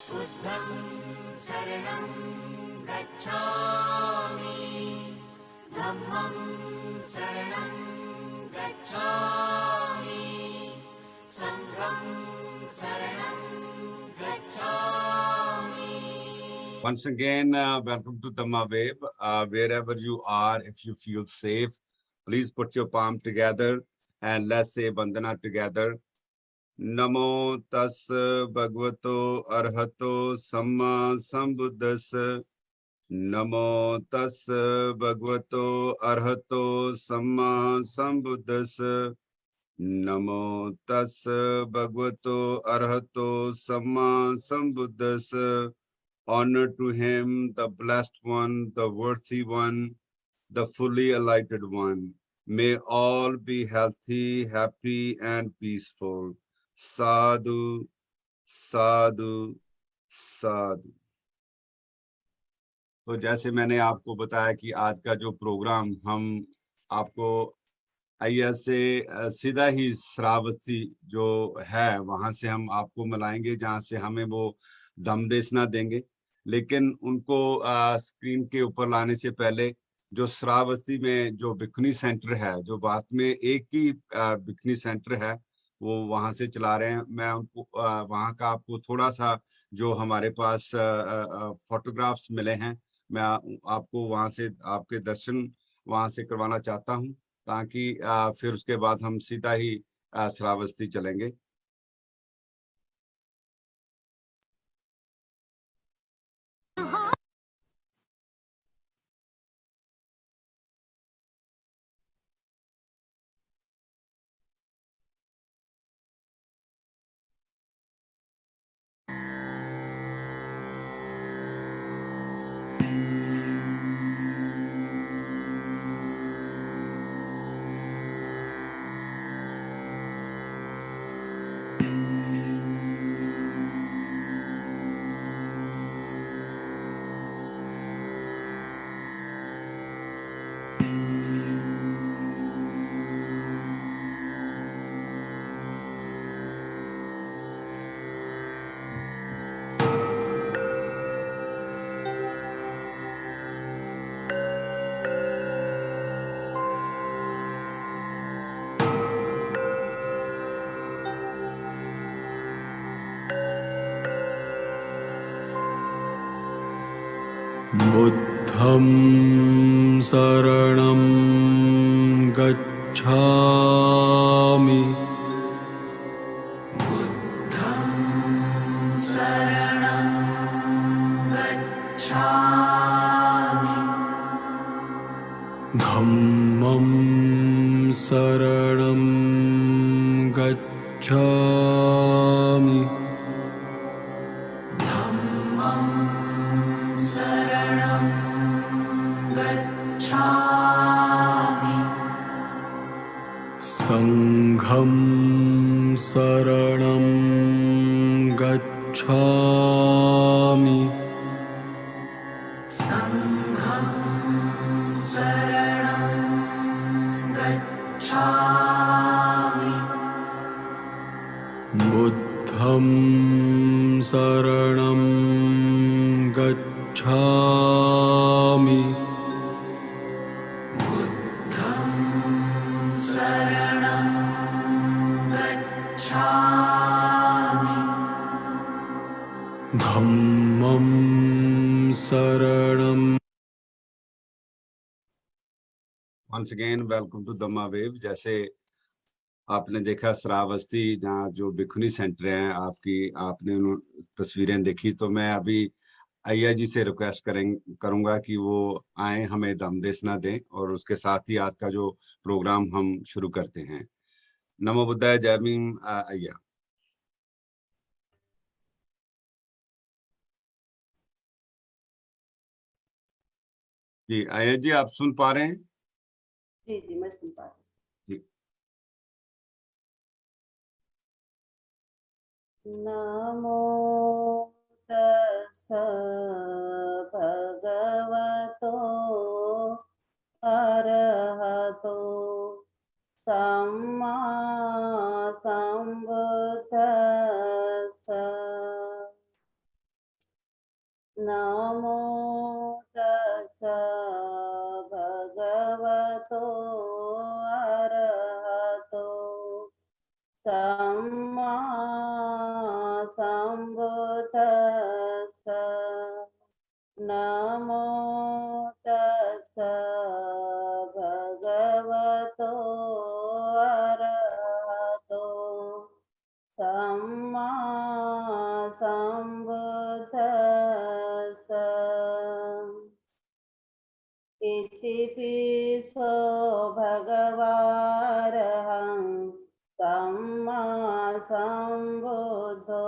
बुद्धं शरणं गच्छामि धम्मं शरणं गच्छामि संघं शरणं गच्छामि. Once again, welcome to Dhamma Wave. Wherever you are, if you feel safe, please put your palm together and let's say Vandana together. नमो तस् भगवतो अर्हतो सम्मा संबुद्धस्स. नमो तस् भगवतो अर्हतो सम्मा संबुद्धस्स. नमो तस् भगवतो अर्हतो सम्मा संबुद्धस्स. Honor to him, the blessed one, the worthy one, the fully enlightened one. May all be healthy, happy, and peaceful. Sadhu, sadhu, sadhu. तो जैसे मैंने आपको बताया कि आज का जो प्रोग्राम हम आपको आइया से सीधा ही श्रावस्ती जो है वहां से हम आपको मिलाएंगे, जहां से हमें वो दम देशना देंगे। लेकिन उनको स्क्रीन के ऊपर लाने से पहले जो श्रावस्ती में जो बिकनी सेंटर है, जो बात में एक ही बिकनी सेंटर है, वो वहां से चला रहे हैं। मैं उनको वहां का आपको थोड़ा सा जो हमारे पास फोटोग्राफ्स मिले हैं, मैं आपको वहां से आपके दर्शन वहां से करवाना चाहता हूं, ताकि फिर उसके बाद हम सीधा ही श्रावस्ती चलेंगे। बुद्धं शरणं गच्छामि बुद्धं शरणं गच्छामि धम्मं शरणं गच्छामि धम्मं शरणं गच्छामि संघं शरणं गच्छामि संघं शरणं गच्छामि बुद्धं शरणं गच्छामि बुद्धं शरणं गच्छामि धम्मं शरणं. Once again, welcome to Dhamma Wave. जैसे आपने देखा श्रावस्ती, जहाँ जो बिखुनी सेंटर है, आपने तस्वीरें देखी, तो मैं अभी अय्या जी से रिक्वेस्ट करूंगा कि वो आए, हमें दम देशना दें, और उसके साथ ही आज का जो प्रोग्राम हम शुरू करते हैं। नमो बुद्धाय, जय भीम। अय्या जी, अय्या जी आप सुन पा रहे हैं? जी जी, मैं सुन पा रही जी। हूँ। नमो तस्स भगवतो अरहतो सम्मा संबुद्धस्स नमो तस्स भगवतो अरहतो सम्मा सम्बुद्दस्स नमो तस्स भगवतो अरहतो सम्मा सम्बुद्दस्स इति पिसो भगवारहं सम्मा सम्बुद्धो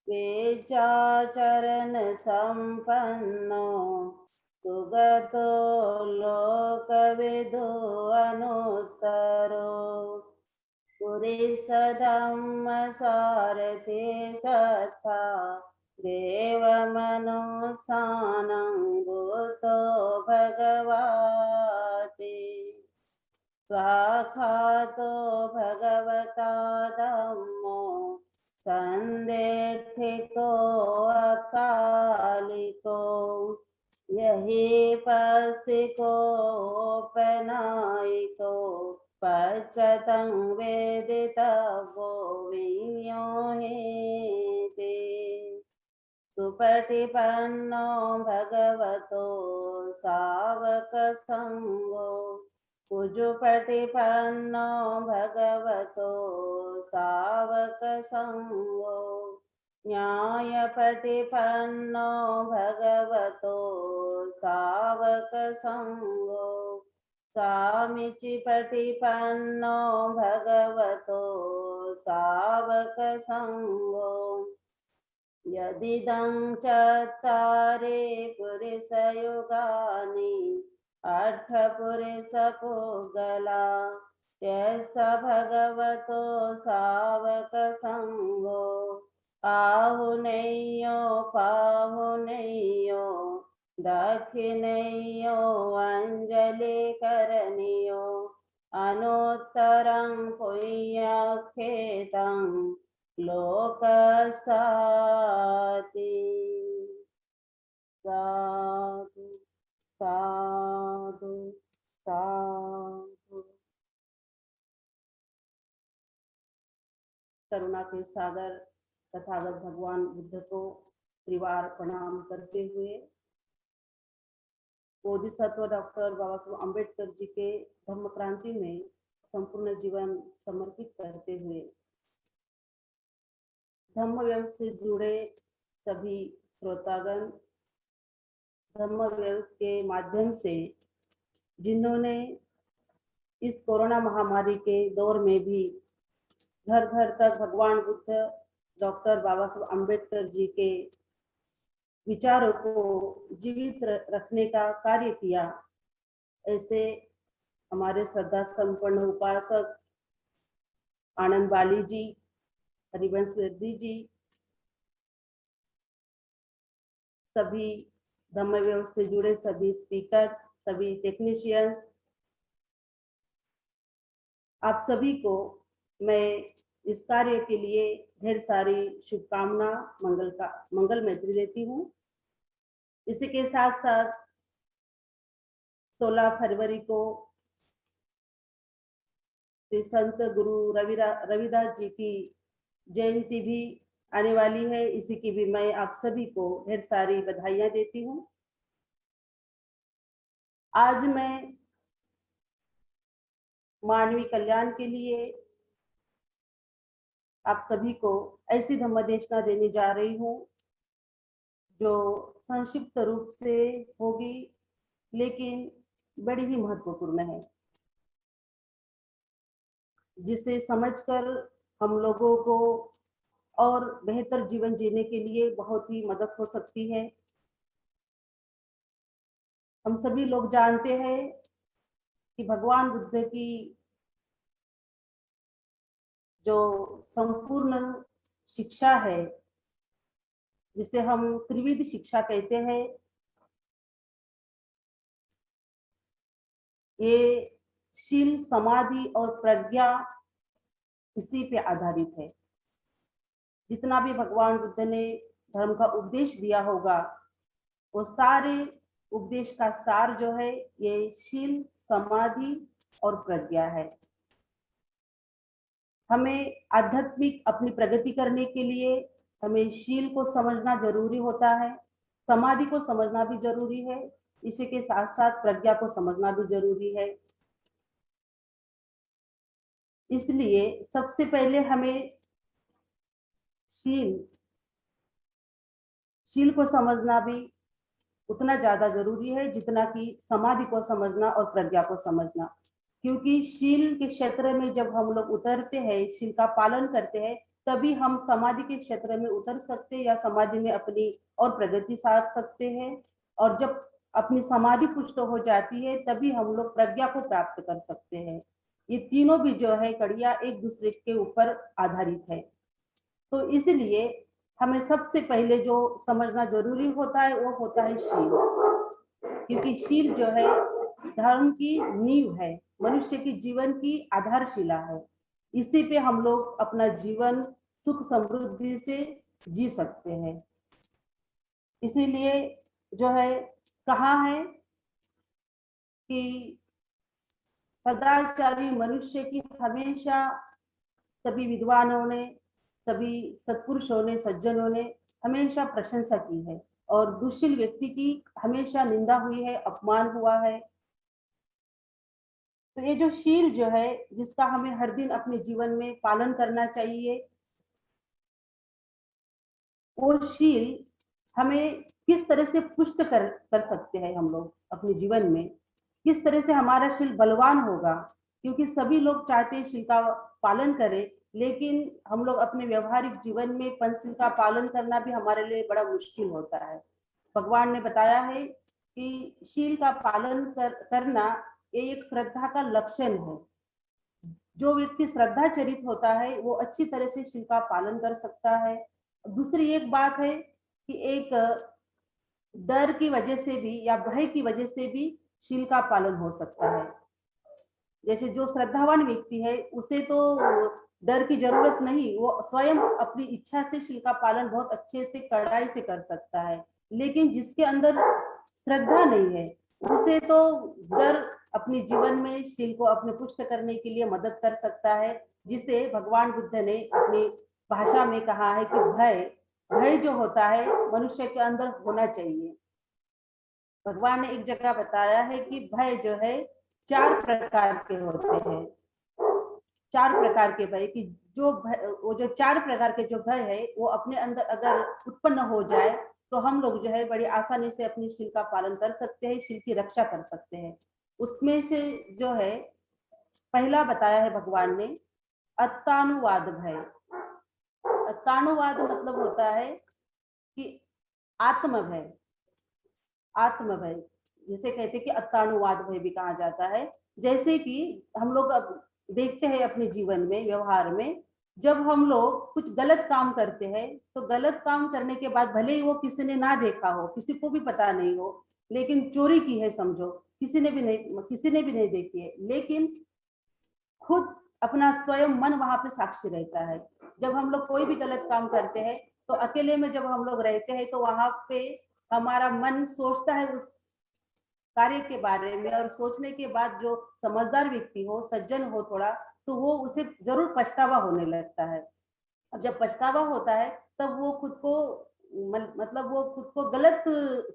वेचाचरण संपन्नो सुगतो लोकविदो अनुत्तरो पुरीसधम्मसारथे सत्ता देवमनुसानं भूतो भगवाति स्वाखातो भगवता धम्मो संदेठिको अकालिको यही पसिको पनायिको पश्चतं वेदितव्यो विनियोहेति सुपटिपन्नो भगवतो सावकसङ्गो कुजुपटिपन्नो भगवतो सावकसङ्गो न्यायपटिपन्नो भगवतो सावकसङ्गो सामीचिपटिपन्नो भगवतो सावकसङ्गो यदिदं चत्वारि पुरुषयुगानि अर्थपुरुषपुद्गला यस्य भगवतो सावकसङ्गो आहुनेयो पाहुनेयो दक्षिणेयो अञ्जलिकरणीयो अनुत्तरं पुण्यक्षेत्रं लोकसाति साधु साधु साधु। करुणा के सागर तथागत भगवान बुद्ध को त्रिवार प्रणाम करते हुए बोधिसत्व डॉक्टर बाबा साहब अम्बेडकर जी के धम्म क्रांति में संपूर्ण जीवन समर्पित करते हुए धम्म व्यवस्था से जुड़े सभी श्रोतागण धम्म व्यवस्था के माध्यम से जिन्होंने इस कोरोना महामारी के दौर में भी घर घर तक भगवान बुद्ध डॉक्टर बाबा साहब अम्बेडकर जी के विचारों को जीवित रखने का कार्य किया, ऐसे हमारे श्रद्धा संपन्न उपासक आनंद बाली जी, हरिवंश रेड्डी जी, सभी धम्म व्यवस्था से जुड़े सभी स्पीकर्स, सभी टेक्नीशियंस, आप सभी को मैं इस कार्य के लिए ढेर सारी शुभकामना मंगल मैत्री देती हूँ। इसी के साथ साथ 16 फरवरी को श्री संत गुरु रविदास जी की जयंती भी आने वाली है। इसी की भी मैं आप सभी को ढेर सारी बधाइयां देती हूँ। आज मैं मानवीय कल्याण के लिए आप सभी को ऐसी धम्म देशना देने जा रही हूँ जो संक्षिप्त रूप से होगी लेकिन बड़ी ही महत्वपूर्ण है, जिसे समझकर हम लोगों को और बेहतर जीवन जीने के लिए बहुत ही मदद हो सकती है। हम सभी लोग जानते हैं कि भगवान बुद्ध की जो संपूर्ण शिक्षा है, जिसे हम त्रिविध शिक्षा कहते हैं, ये शील, समाधि और प्रज्ञा इसी पे आधारित है। जितना भी भगवान बुद्ध ने धर्म का उपदेश दिया होगा, वो सारे उपदेश का सार जो है ये शील, समाधि और प्रज्ञा है। हमें आध्यात्मिक अपनी प्रगति करने के लिए हमें शील को समझना जरूरी होता है, समाधि को समझना भी जरूरी है, इसी के साथ साथ प्रज्ञा को समझना भी जरूरी है। इसलिए सबसे पहले हमें शील को समझना भी उतना ज्यादा जरूरी है जितना कि समाधि को समझना और प्रज्ञा को समझना। क्योंकि शील के क्षेत्र में जब हम लोग उतरते हैं, शील का पालन करते हैं, तभी हम समाधि के क्षेत्र में उतर सकते हैं या समाधि में अपनी और प्रगति साध सकते हैं। और जब अपनी समाधि पुष्ट हो जाती है तभी हम लोग प्रज्ञा को प्राप्त कर सकते हैं। ये तीनों भी जो है कड़ियां एक दूसरे के ऊपर आधारित है। तो इसलिए हमें सबसे पहले जो समझना जरूरी होता है वो होता है शील, क्योंकि शील जो है धर्म की नींव है, मनुष्य की जीवन की आधारशिला है। इसी पे हम लोग अपना जीवन सुख समृद्धि से जी सकते हैं। इसीलिए जो है कहा है कि सदाचारी मनुष्य की हमेशा सभी विद्वानों ने, सभी सत्पुरुषों ने, सज्जनों ने हमेशा प्रशंसा की है और दुष्शील व्यक्ति की हमेशा निंदा हुई है, अपमान हुआ है। तो ये जो शील जो है जिसका हमें हर दिन अपने जीवन में पालन करना चाहिए, वो शील हमें किस तरह से पुष्ट कर सकते हैं हम लोग अपने जीवन में, किस तरह से हमारा शील बलवान होगा। क्योंकि सभी लोग चाहते हैं शील का पालन करें, लेकिन हम लोग अपने व्यवहारिक जीवन में पंचशील का पालन करना भी हमारे लिए बड़ा मुश्किल होता है। भगवान ने बताया है कि शील का पालन करना ये एक श्रद्धा का लक्षण है। जो व्यक्ति श्रद्धा चरित होता है वो अच्छी तरह से शील का पालन कर सकता है। दूसरी एक बात है कि एक डर की वजह से भी या भय की वजह से भी शील का पालन हो सकता है। जैसे जो श्रद्धावान व्यक्ति है उसे तो डर की जरूरत नहीं, वो स्वयं अपनी इच्छा से शील का पालन बहुत अच्छे से कड़ाई से कर सकता है। लेकिन जिसके अंदर श्रद्धा नहीं है उसे तो डर अपने जीवन में शील को अपने पुष्ट करने के लिए मदद कर सकता है, जिसे भगवान बुद्ध ने अपनी भाषा में कहा है कि भय जो होता है मनुष्य के अंदर होना चाहिए। भगवान ने एक जगह बताया है कि भय जो है 4 प्रकार के होते हैं। 4 प्रकार के भय कि वो जो 4 प्रकार के जो भय है वो अपने अंदर अगर उत्पन्न हो जाए तो हम लोग जो है बड़ी आसानी से अपनी शील का पालन कर सकते हैं, शील की रक्षा कर सकते हैं। उसमें से जो है पहला बताया है भगवान ने अत्तानुवाद भय। अत्तानुवाद मतलब होता है कि आत्मभय, जिसे कहते हैं कि अत्तानुवाद भय भी कहा जाता है। जैसे कि हम लोग अब देखते हैं अपने जीवन में, व्यवहार में, जब हम लोग कुछ गलत काम करते हैं तो गलत काम करने के बाद भले ही वो किसी ने ना देखा हो, किसी को भी पता नहीं हो, लेकिन चोरी की है समझो, किसी ने भी नहीं देखी है, लेकिन खुद अपना स्वयं मन वहां पे साक्षी रहता है। जब हम लोग कोई भी गलत काम करते हैं तो अकेले में जब हम लोग रहते हैं तो वहां पे हमारा मन सोचता है उस कार्य के बारे में, और सोचने के बाद जो समझदार व्यक्ति हो, सज्जन हो थोड़ा, तो वो उसे जरूर पछतावा होने लगता है। और जब पछतावा होता है तब वो खुद को मतलब वो खुद को गलत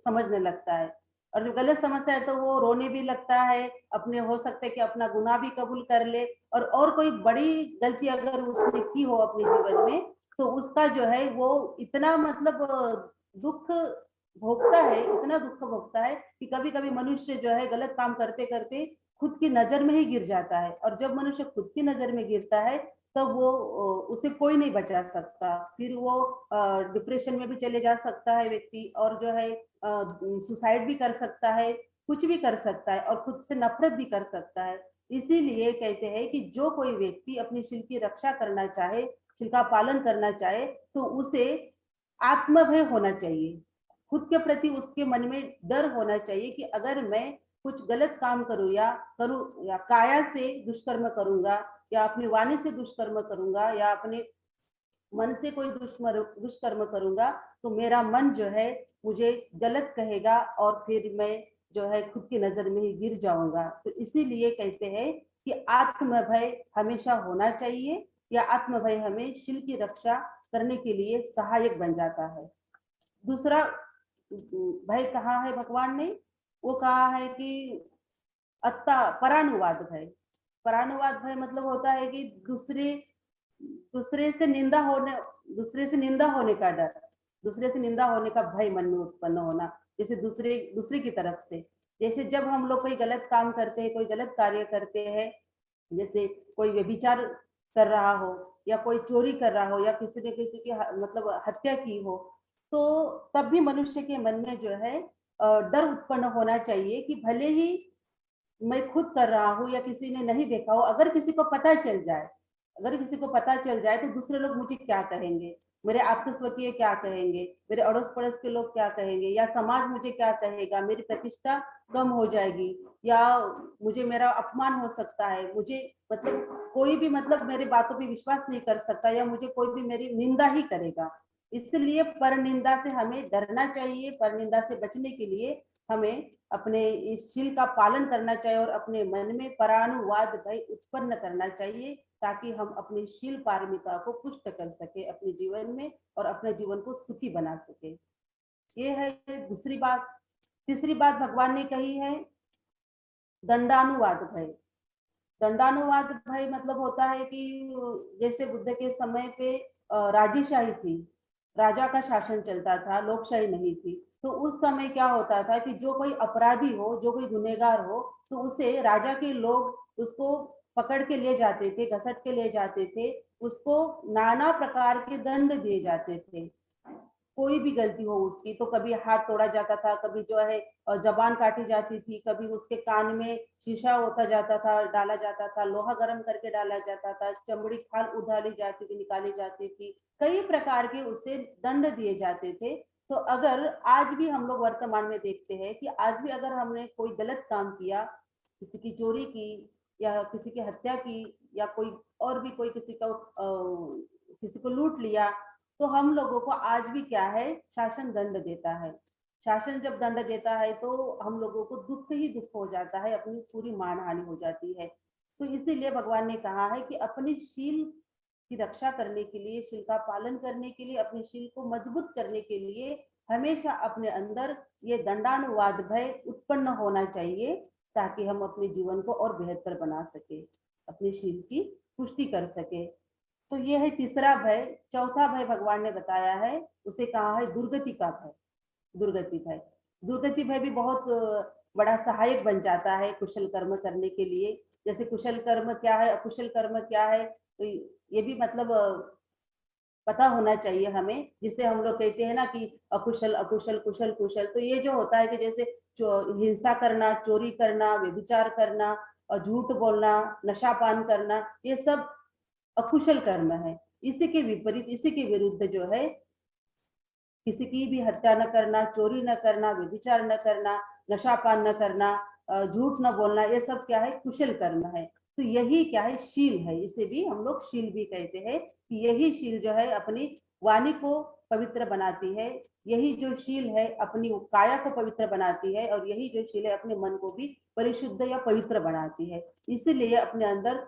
समझने लगता है, और जब गलत समझता है तो वो रोने भी लगता है, अपने हो सकता है कि अपना गुनाह भी कबूल कर ले, और कोई बड़ी गलती अगर उसने की हो अपने जीवन में तो उसका जो है वो इतना मतलब दुख भोगता है, इतना दुख भोगता है कि कभी कभी मनुष्य जो है गलत काम करते करते खुद की नजर में ही गिर जाता है। और जब मनुष्य खुद की नजर में गिरता है तब वो उसे कोई नहीं बचा सकता, फिर वो डिप्रेशन में भी चले जा सकता है व्यक्ति, और जो है सुसाइड भी कर सकता है, कुछ भी कर सकता है, और खुद से नफरत भी कर सकता है। इसीलिए कहते हैं कि जो कोई व्यक्ति अपनी शील की रक्षा करना चाहे, शील का पालन करना चाहे, तो उसे आत्मभय होना चाहिए। खुद के प्रति उसके मन में डर होना चाहिए कि अगर मैं कुछ गलत काम करूं या काया से दुष्कर्म करूंगा या अपनी वाणी से दुष्कर्म करूंगा या अपने मन से कोई दुष्कर्म करूंगा तो मेरा मन जो है मुझे गलत कहेगा और फिर मैं जो है खुद की नजर में ही गिर जाऊंगा। तो इसीलिए कहते हैं कि आत्मभय हमेशा होना चाहिए, या आत्मभय हमें शील की रक्षा करने के लिए सहायक बन जाता है। दूसरा भय कहा है भगवान ने, वो कहा है कि अत्ता परानुवाद भय। परानुवाद भय मतलब होता है कि दूसरे से निंदा होने का डर, दूसरे से निंदा होने का भय मन में उत्पन्न होना। जैसे दूसरे की तरफ से, जैसे जब हम लोग कोई गलत काम करते हैं, कोई गलत कार्य करते हैं, जैसे कोई व्यभिचार कर रहा हो या कोई चोरी कर रहा हो या किसी ने किसी की मतलब हत्या की हो, तो तब भी मनुष्य के मन में जो है डर उत्पन्न होना चाहिए कि भले ही मैं खुद कर रहा हूँ या किसी ने नहीं देखा हो, अगर किसी को पता चल जाए, अगर किसी को पता चल जाए तो दूसरे लोग मुझे क्या कहेंगे, मेरे आपके स्वकीय क्या कहेंगे, मेरे अड़ोस पड़ोस के लोग क्या कहेंगे, या समाज मुझे क्या कहेगा, मेरी प्रतिष्ठा कम हो जाएगी, या मुझे मेरा अपमान हो सकता है, मुझे मतलब कोई भी मतलब मेरी बातों पे विश्वास नहीं कर सकता, या मुझे कोई भी मेरी निंदा ही करेगा। इसलिए परनिंदा से हमें डरना चाहिए। परनिंदा से बचने के लिए हमें अपने इस शील का पालन करना चाहिए और अपने मन में परानुवाद भय उत्पन्न करना चाहिए, ताकि हम अपनी शील पारमिता को पुष्ट कर सके अपने जीवन में और अपने जीवन को सुखी बना सके। ये है दूसरी बात। तीसरी बात भगवान ने कही है दंडानुवाद भय। दंडानुवाद भय मतलब होता है कि जैसे बुद्ध के समय पे राजेशाही थी, राजा का शासन चलता था, लोकशाही नहीं थी। तो उस समय क्या होता था कि जो कोई अपराधी हो, जो कोई गुनहगार हो, तो उसे राजा के लोग उसको पकड़ के ले जाते थे, घसट के ले जाते थे, उसको नाना प्रकार के दंड दिए जाते थे। कोई भी गलती हो उसकी, तो कभी हाथ तोड़ा जाता था, कभी जो है जबान काटी जाती थी, कभी उसके कान में शीशा होता जाता था, डाला जाता था, लोहा गर्म करके डाला जाता था, चमड़ी खाल उधारी जाती थी, निकाली जाती थी, कई प्रकार के उसे दंड दिए जाते थे। तो अगर आज भी हम लोग वर्तमान में देखते हैं कि आज भी अगर हमने कोई गलत काम किया, किसी की चोरी की या किसी की हत्या की या कोई और भी कोई किसी को लूट लिया, तो हम लोगों को आज भी क्या है, शासन दंड देता है। शासन जब दंड देता है तो हम लोगों को दुख ही दुख हो जाता है, अपनी पूरी मानहानि हो जाती है। तो इसीलिए भगवान ने कहा है कि अपनी शील की रक्षा करने के लिए, शील का पालन करने के लिए, अपनी शील को मजबूत करने के लिए हमेशा अपने अंदर ये दंडानुवाद भय उत्पन्न होना चाहिए, ताकि हम अपने जीवन को और बेहतर बना सके, अपनी शील की पुष्टि कर सके। तो ये है तीसरा भय। चौथा भय भगवान ने बताया है, उसे कहा है दुर्गति का भय। दुर्गति भय, दुर्गति भय भी बहुत बड़ा सहायक बन जाता है कुशल कर्म करने के लिए। जैसे कुशल कर्म क्या है, अकुशल कर्म क्या है, तो ये भी मतलब पता होना चाहिए हमें। जिसे हम लोग कहते हैं ना कि अकुशल अकुशल कुशल कुशल, तो ये जो होता है कि जैसे हिंसा करना, चोरी करना, व्यभिचार करना और झूठ बोलना, नशापान करना, ये सब अकुशल कर्म है। इसी के विपरीत, इसी के विरुद्ध जो है किसी की भी हत्या न करना, चोरी न करना, व्यभिचार न करना, नशापान न करना, झूठ न बोलना, ये सब क्या है, कुशल कर्म है। तो यही क्या है, शील है। इसे भी हम लोग शील भी कहते हैं कि यही शील जो है अपनी वाणी को पवित्र बनाती है, यही जो शील है अपनी काया को पवित्र बनाती है, और यही जो शील है अपने मन को भी परिशुद्ध या पवित्र बनाती है। इसीलिए अपने अंदर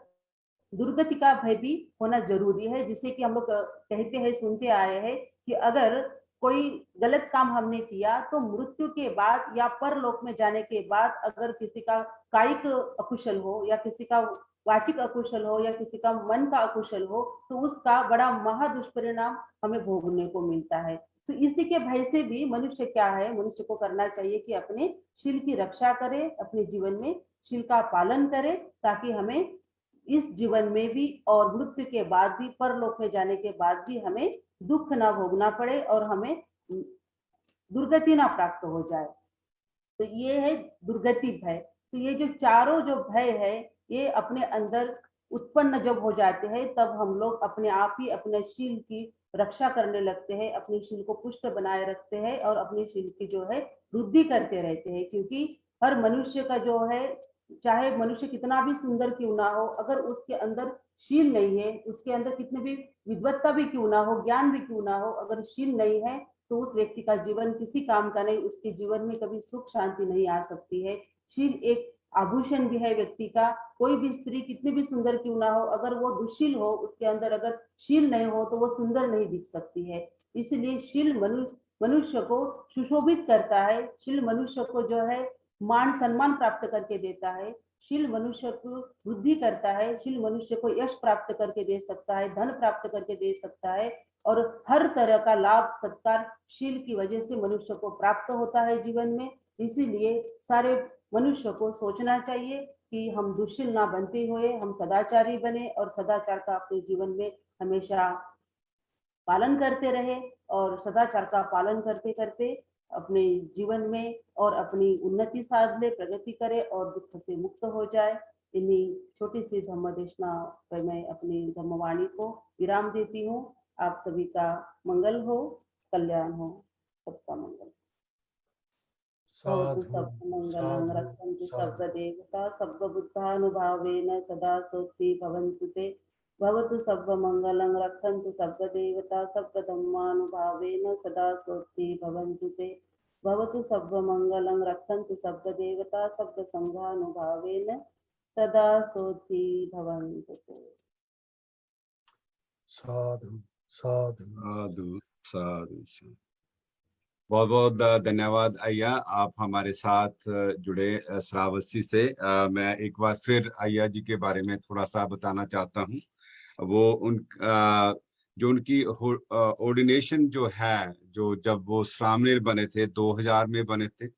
दुर्गति का भय भी होना जरूरी है, जिससे कि हम लोग कहते हैं, सुनते आए हैं कि अगर कोई गलत काम हमने किया तो मृत्यु के बाद या परलोक में जाने के बाद अगर किसी का कायिक अकुशल हो या किसी का वाचिक अकुशल हो या किसी का मन का अकुशल हो, तो उसका बड़ा महा दुष्परिणाम हमें भोगने को मिलता है। तो इसी के भय से भी मनुष्य क्या है, मनुष्य को करना चाहिए कि अपने शील की रक्षा करे, अपने जीवन में शील का पालन करे, ताकि हमें इस जीवन में भी और मृत्यु के बाद भी, परलोक में जाने के बाद भी हमें दुख ना भोगना पड़े और हमें दुर्गति ना प्राप्त हो जाए। तो ये है दुर्गति भय। तो ये जो चारों जो भय है, ये अपने अंदर उत्पन्न जब हो जाते हैं, तब हम लोग अपने आप ही अपने शील की रक्षा करने लगते हैं, अपनी शील को पुष्ट बनाए रखते हैं और अपनी शील की जो है वृद्धि करते रहते हैं। क्योंकि हर मनुष्य का जो है चाहे मनुष्य कितना भी सुंदर क्यों ना हो, अगर उसके अंदर शील नहीं है, उसके अंदर कितनी भी विद्वत्ता भी क्यों ना हो, ज्ञान भी क्यों ना हो, अगर शील नहीं है तो उस व्यक्ति का जीवन किसी काम का नहीं, उसके जीवन में कभी सुख शांति नहीं आ सकती है। शील एक आभूषण भी है व्यक्ति का। कोई भी स्त्री कितनी भी सुंदर क्यों ना हो, अगर वो दुशील हो, उसके अंदर अगर शील नहीं हो तो वो सुंदर नहीं दिख सकती है। इसलिए शील मनुष्य को सुशोभित करता है। शील मनुष्य को जो है मान सम्मान प्राप्त करके देता है। शील मनुष्य को वृद्धि करता है। शील मनुष्य को यश प्राप्त करके दे सकता है, धन प्राप्त करके दे सकता है, और हर तरह का लाभ सत्कार शील की वजह से मनुष्य को प्राप्त होता है जीवन में। इसीलिए सारे मनुष्य को सोचना चाहिए कि हम दुशील ना बनते हुए हम सदाचारी बने, और सदाचार का अपने जीवन में हमेशा पालन करते रहे, और सदाचार का पालन करते करते अपने जीवन में और अपनी उन्नति साध ले, प्रगति करे और दुख से मुक्त हो जाए। इन्हीं छोटी सी धम्म देशना पर मैं अपनी धम्मवाणी को विराम देती हूँ। आप सभी का मंगल हो, कल्याण हो, सबका मंगल। भवतु सर्वमंगलं रक्षन्तु सर्वदेवता सर्वबुद्धानुभावेन सदा सोऽस्ति भवन्तु ते। भवतु सर्वमंगलं रक्षन्तु सर्वदेवता सर्वधर्मानुभावेन सदा सोऽस्ति भवन्तु ते। भवतु सर्वमंगलं रक्षन्तु सर्वदेवता सर्वसंघानुभावेन सदा सोऽस्ति भवन्तु ते। साधु साधु साधु साधु साधु। बहुत बहुत धन्यवाद अय्या, आप हमारे साथ जुड़े श्रावस्ती से। मैं एक बार फिर अय्या जी के बारे में थोड़ा सा बताना चाहता हूँ। वो जो उनकी ऑर्डिनेशन जो है, जो जब वो श्रामणेर बने थे 2000 में बने थे,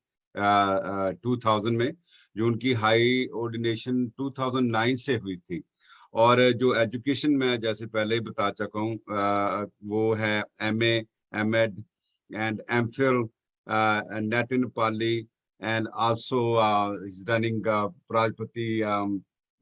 2000 में, जो उनकी हाई ऑर्डिनेशन 2009 से हुई थी। और जो एजुकेशन में जैसे पहले ही बता चुका हूँ, वो है MA, M.Ed and MPhil, net in Nepali, and also he's running Prajpati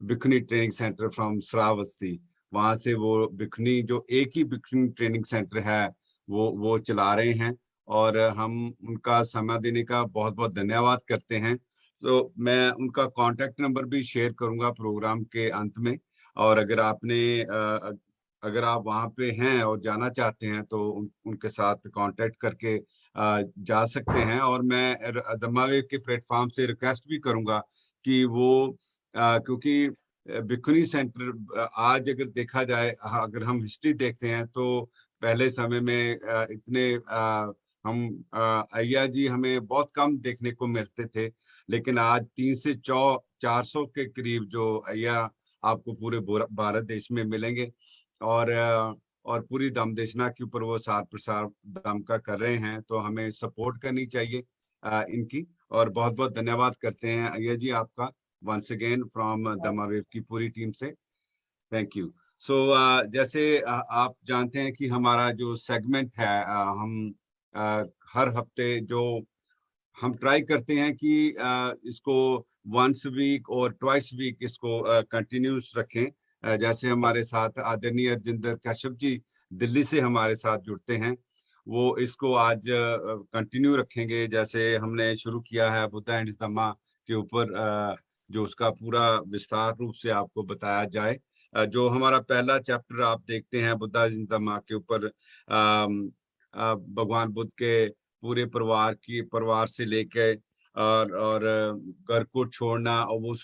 Bikuni Training Center from Sravasti। वहां से वो बिकनी, जो एक ही बिकनी ट्रेनिंग सेंटर है, वो चला रहे हैं, और हम उनका समय देने का बहुत बहुत धन्यवाद करते हैं। तो मैं उनका कांटेक्ट नंबर भी शेयर करूंगा प्रोग्राम के अंत में, और अगर आप वहां पे हैं और जाना चाहते हैं तो उनके साथ कांटेक्ट करके जा सकते हैं। और मैं दम्मावेव के प्लेटफॉर्म से रिक्वेस्ट भी करूंगा कि वो, क्योंकि बिकुनी सेंटर आज अगर देखा जाए, अगर हम हिस्ट्री देखते हैं तो पहले समय में इतने अय्या जी हमें बहुत कम देखने को मिलते थे, लेकिन आज 300 से 400 के करीब जो अय्या आपको पूरे भारत देश में मिलेंगे। और पूरी दम देशना के ऊपर वो सार प्रसार दम का कर रहे हैं, तो हमें सपोर्ट करनी चाहिए इनकी। और बहुत बहुत धन्यवाद करते हैं अय्या जी आपका, वंस अगेन फ्रॉम दम्मावेव की पूरी टीम से। Thank you. सो जैसे आप जानते हैं कि हमारा जो सेगमेंट है, हम हर हफ्ते जो हम ट्राई करते हैं कि इसको वंस वीक और ट्वाइस वीक इसको कंटिन्यूस रखें। जैसे हमारे साथ आदरणीय अर्जिंदर कश्यप जी दिल्ली से हमारे साथ जुड़ते हैं, वो इसको आज कंटिन्यू रखेंगे। जैसे हमने शुरू किया है बुद्धा एंड धम्मा के ऊपर, जो उसका पूरा विस्तार रूप से आपको बताया जाए। जो हमारा पहला चैप्टर आप देखते हैं बुद्धा एंड धम्मा के ऊपर, भगवान बुद्ध के पूरे परिवार से लेके और घर को छोड़ना, और वो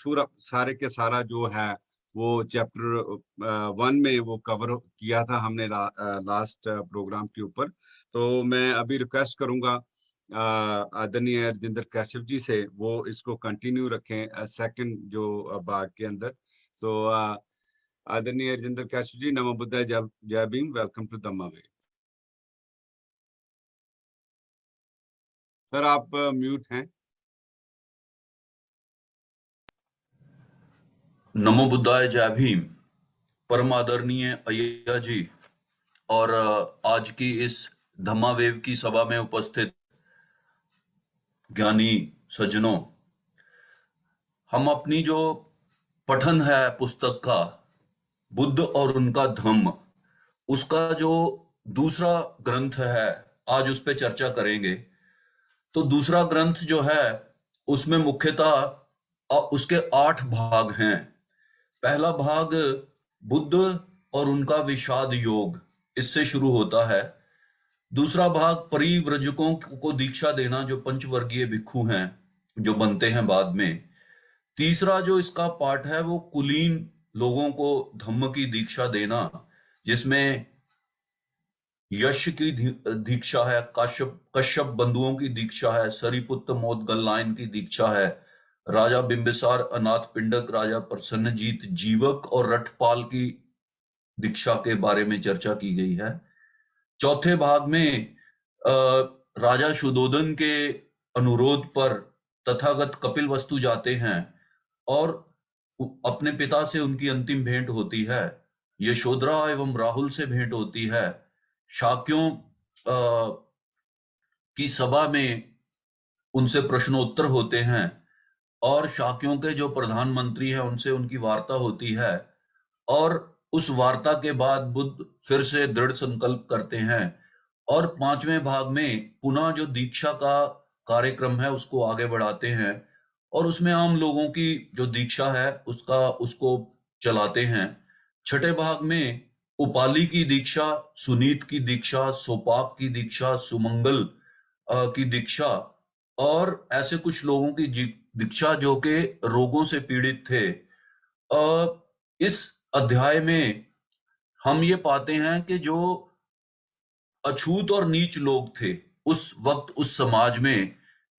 सारे के सारा जो है वो चैप्टर 1 में वो कवर किया था हमने लास्ट प्रोग्राम के ऊपर। तो मैं अभी रिक्वेस्ट करूंगा आदरणीय अर्जिंदर कश्यप जी से, वो इसको कंटिन्यू रखें सेकंड जो भाग के अंदर। तो आदरणीय अर्जिंदर कश्यप जी, नमो बुद्धाय, जय भीम, वेलकम टू दम्मावेव। सर आप म्यूट हैं। नमो बुद्धाय, जय भीम। परम आदरणीय अय्या जी और आज की इस धम्मावेव की सभा में उपस्थित ज्ञानी सज्जनों, हम अपनी जो पठन है पुस्तक का बुद्ध और उनका धम्म, उसका जो दूसरा ग्रंथ है, आज उस पर चर्चा करेंगे। तो दूसरा ग्रंथ जो है उसमें मुख्यतः उसके 8 भाग हैं। पहला भाग बुद्ध और उनका विषाद योग, इससे शुरू होता है। दूसरा भाग परिव्रजकों को दीक्षा देना, जो पंचवर्गीय भिक्षु हैं, जो बनते हैं बाद में। तीसरा जो इसका पार्ट है वो कुलीन लोगों को धम्म की दीक्षा देना, जिसमें यश की दीक्षा है, कश्यप बंधुओं की दीक्षा है, सरिपुत्र मोदगल्लायन की दीक्षा है, राजा बिंबिसार अनाथ पिंडक, राजा प्रसन्नजीत जीवक और रठपाल की दीक्षा के बारे में चर्चा की गई है। चौथे भाग में राजा शुद्धोधन के अनुरोध पर तथागत कपिलवस्तु जाते हैं और अपने पिता से उनकी अंतिम भेंट होती है। यशोधरा एवं राहुल से भेंट होती है। शाक्यों की सभा में उनसे प्रश्नोत्तर होते हैं और शाक्यों के जो प्रधानमंत्री हैं उनसे उनकी वार्ता होती है। और उस वार्ता के बाद बुद्ध फिर से दृढ़ संकल्प करते हैं और 5वें भाग में पुनः जो दीक्षा का कार्यक्रम है उसको आगे बढ़ाते हैं और उसमें आम लोगों की जो दीक्षा है उसको चलाते हैं। 6ठे भाग में उपाली की दीक्षा, सुनीत की दीक्षा, सोपाक की दीक्षा, सुमंगल की दीक्षा और ऐसे कुछ लोगों की दीक्षा जो कि रोगों से पीड़ित थे। इस अध्याय में हम ये पाते हैं कि जो अछूत और नीच लोग थे उस वक्त उस समाज में,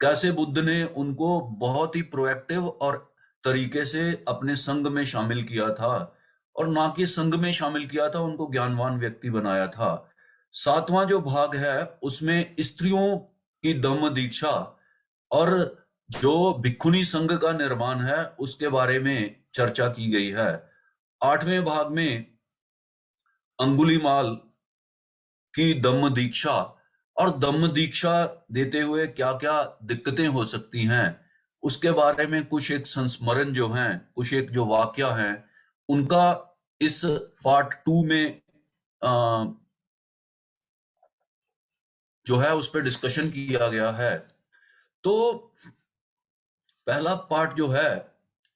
कैसे बुद्ध ने उनको बहुत ही प्रोएक्टिव और तरीके से अपने संघ में शामिल किया था और ना कि संघ में शामिल किया था, उनको ज्ञानवान व्यक्ति बनाया था। 7वां जो भाग है उसमें स्त्रियों की धम्म दीक्षा और जो भिक्षुणी संघ का निर्माण है उसके बारे में चर्चा की गई है। 8वें भाग में अंगुलीमाल की धम्म दीक्षा और धम्म दीक्षा देते हुए क्या क्या दिक्कतें हो सकती हैं उसके बारे में कुछ एक संस्मरण जो हैं, कुछ एक जो वाक्य हैं, उनका इस पार्ट 2 में जो है उस पर डिस्कशन किया गया है। तो पहला पार्ट जो है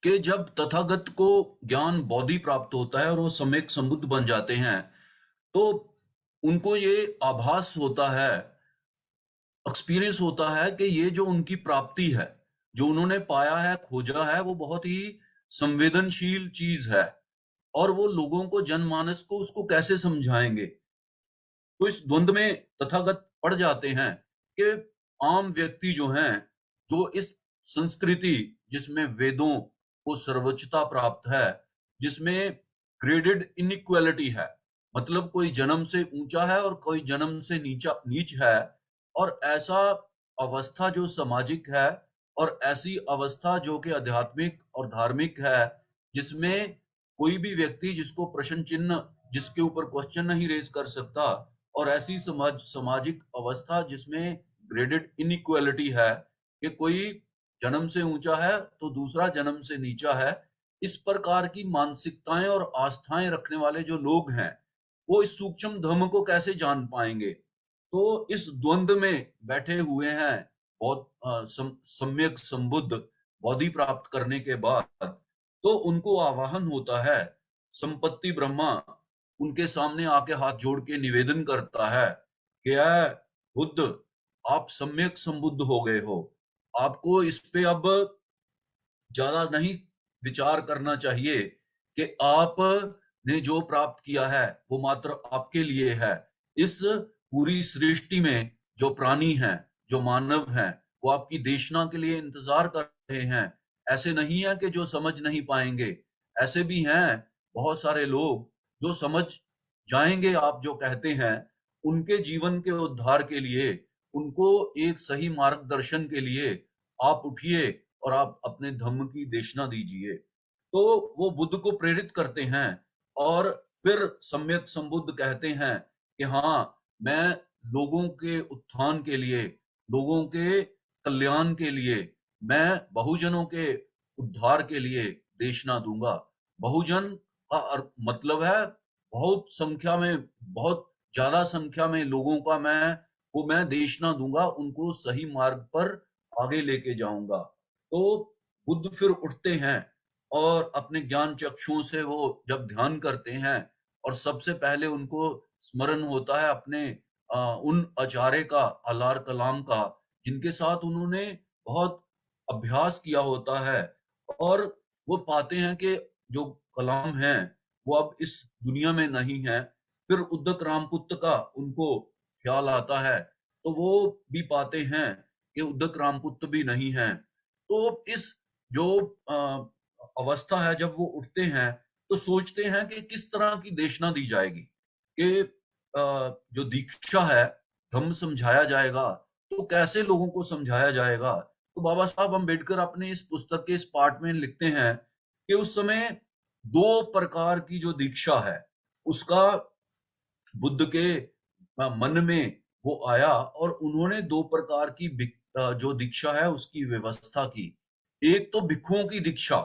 कि जब तथागत को ज्ञान बोधि प्राप्त होता है और वो सम्यक संबुद्ध बन जाते हैं तो उनको ये आभास होता है, एक्सपीरियंस होता है कि ये जो उनकी प्राप्ति है, जो उन्होंने पाया है, खोजा है, वो बहुत ही संवेदनशील चीज है और वो लोगों को, जनमानस को उसको कैसे समझाएंगे। तो इस द्वंद्व में तथागत पड़ जाते हैं कि आम व्यक्ति जो हैं, जो इस संस्कृति जिसमें वेदों को सर्वोच्चता प्राप्त है, जिसमें ग्रेडेड इनइक्वालिटी है, मतलब कोई जन्म से ऊंचा है और कोई जन्म से नीच है, और ऐसा अवस्था जो सामाजिक है और ऐसी अवस्था जो कि आध्यात्मिक और धार्मिक है, जिसमें कोई भी व्यक्ति जिसको प्रश्न चिन्ह, जिसके ऊपर क्वेश्चन नहीं रेज कर सकता, और ऐसी सामाजिक अवस्था जिसमें ग्रेडेड इनइक्वालिटी है कि कोई जन्म से ऊंचा है तो दूसरा जन्म से नीचा है। इस प्रकार की मानसिकताएं और आस्थाएं रखने वाले जो लोग हैं वो इस सूक्ष्म धर्म को कैसे जान पाएंगे। तो इस द्वंद्व में बैठे हुए हैं बहुत सम्यक संबुद्ध बोधि प्राप्त करने के बाद, तो उनको आवाहन होता है। संपत्ति ब्रह्मा उनके सामने आके हाथ जोड़ के निवेदन करता है कि बुद्ध, आप सम्यक संबुद्ध हो गए हो, आपको इस पे अब ज्यादा नहीं विचार करना चाहिए कि आप ने जो प्राप्त किया है वो मात्र आपके लिए है। इस पूरी सृष्टि में जो प्राणी हैं, जो मानव हैं, वो आपकी देशना के लिए इंतजार कर रहे हैं। ऐसे नहीं है कि जो समझ नहीं पाएंगे, ऐसे भी हैं बहुत सारे लोग जो समझ जाएंगे आप जो कहते हैं। उनके जीवन के उद्धार के लिए, उनको एक सही मार्गदर्शन के लिए आप उठिए और आप अपने धम्म की देशना दीजिए। तो वो बुद्ध को प्रेरित करते हैं और फिर सम्यक संबुद्ध कहते हैं कि हाँ, मैं लोगों के उत्थान के लिए, लोगों के कल्याण के लिए, मैं बहुजनों के उद्धार के लिए देशना दूंगा। बहुजन का मतलब है बहुत संख्या में, बहुत ज्यादा संख्या में लोगों का मैं देशना दूंगा, उनको सही मार्ग पर आगे लेके जाऊंगा। तो बुद्ध फिर उठते हैं और अपने ज्ञान चक्षुओं से वो जब ध्यान करते हैं और सबसे पहले उनको स्मरण होता है अपने उन आचार्य का, अलार कलाम का, जिनके साथ उन्होंने बहुत अभ्यास किया होता है, और वो पाते हैं कि जो कलाम हैं वो अब इस दुनिया में नहीं है। फिर उद्दक रामपुत्र का उनको ख्याल आता है, तो वो भी पाते हैं कि उद्दक रामपुत्र भी नहीं है। तो इस जो अवस्था है, जब वो उठते हैं तो सोचते हैं कि किस तरह की देशना दी जाएगी, कि जो दीक्षा है, धम्म समझाया जाएगा, तो कैसे लोगों को समझाया जाएगा। तो बाबा साहब अम्बेडकर अपने इस पुस्तक के इस पार्ट में लिखते हैं कि उस समय 2 प्रकार की जो दीक्षा है, उसका बुद्ध के मन में वो आया, और उन्होंने 2 प्रकार की जो दीक्षा है उसकी व्यवस्था की। एक तो भिक्षुओं की दीक्षा,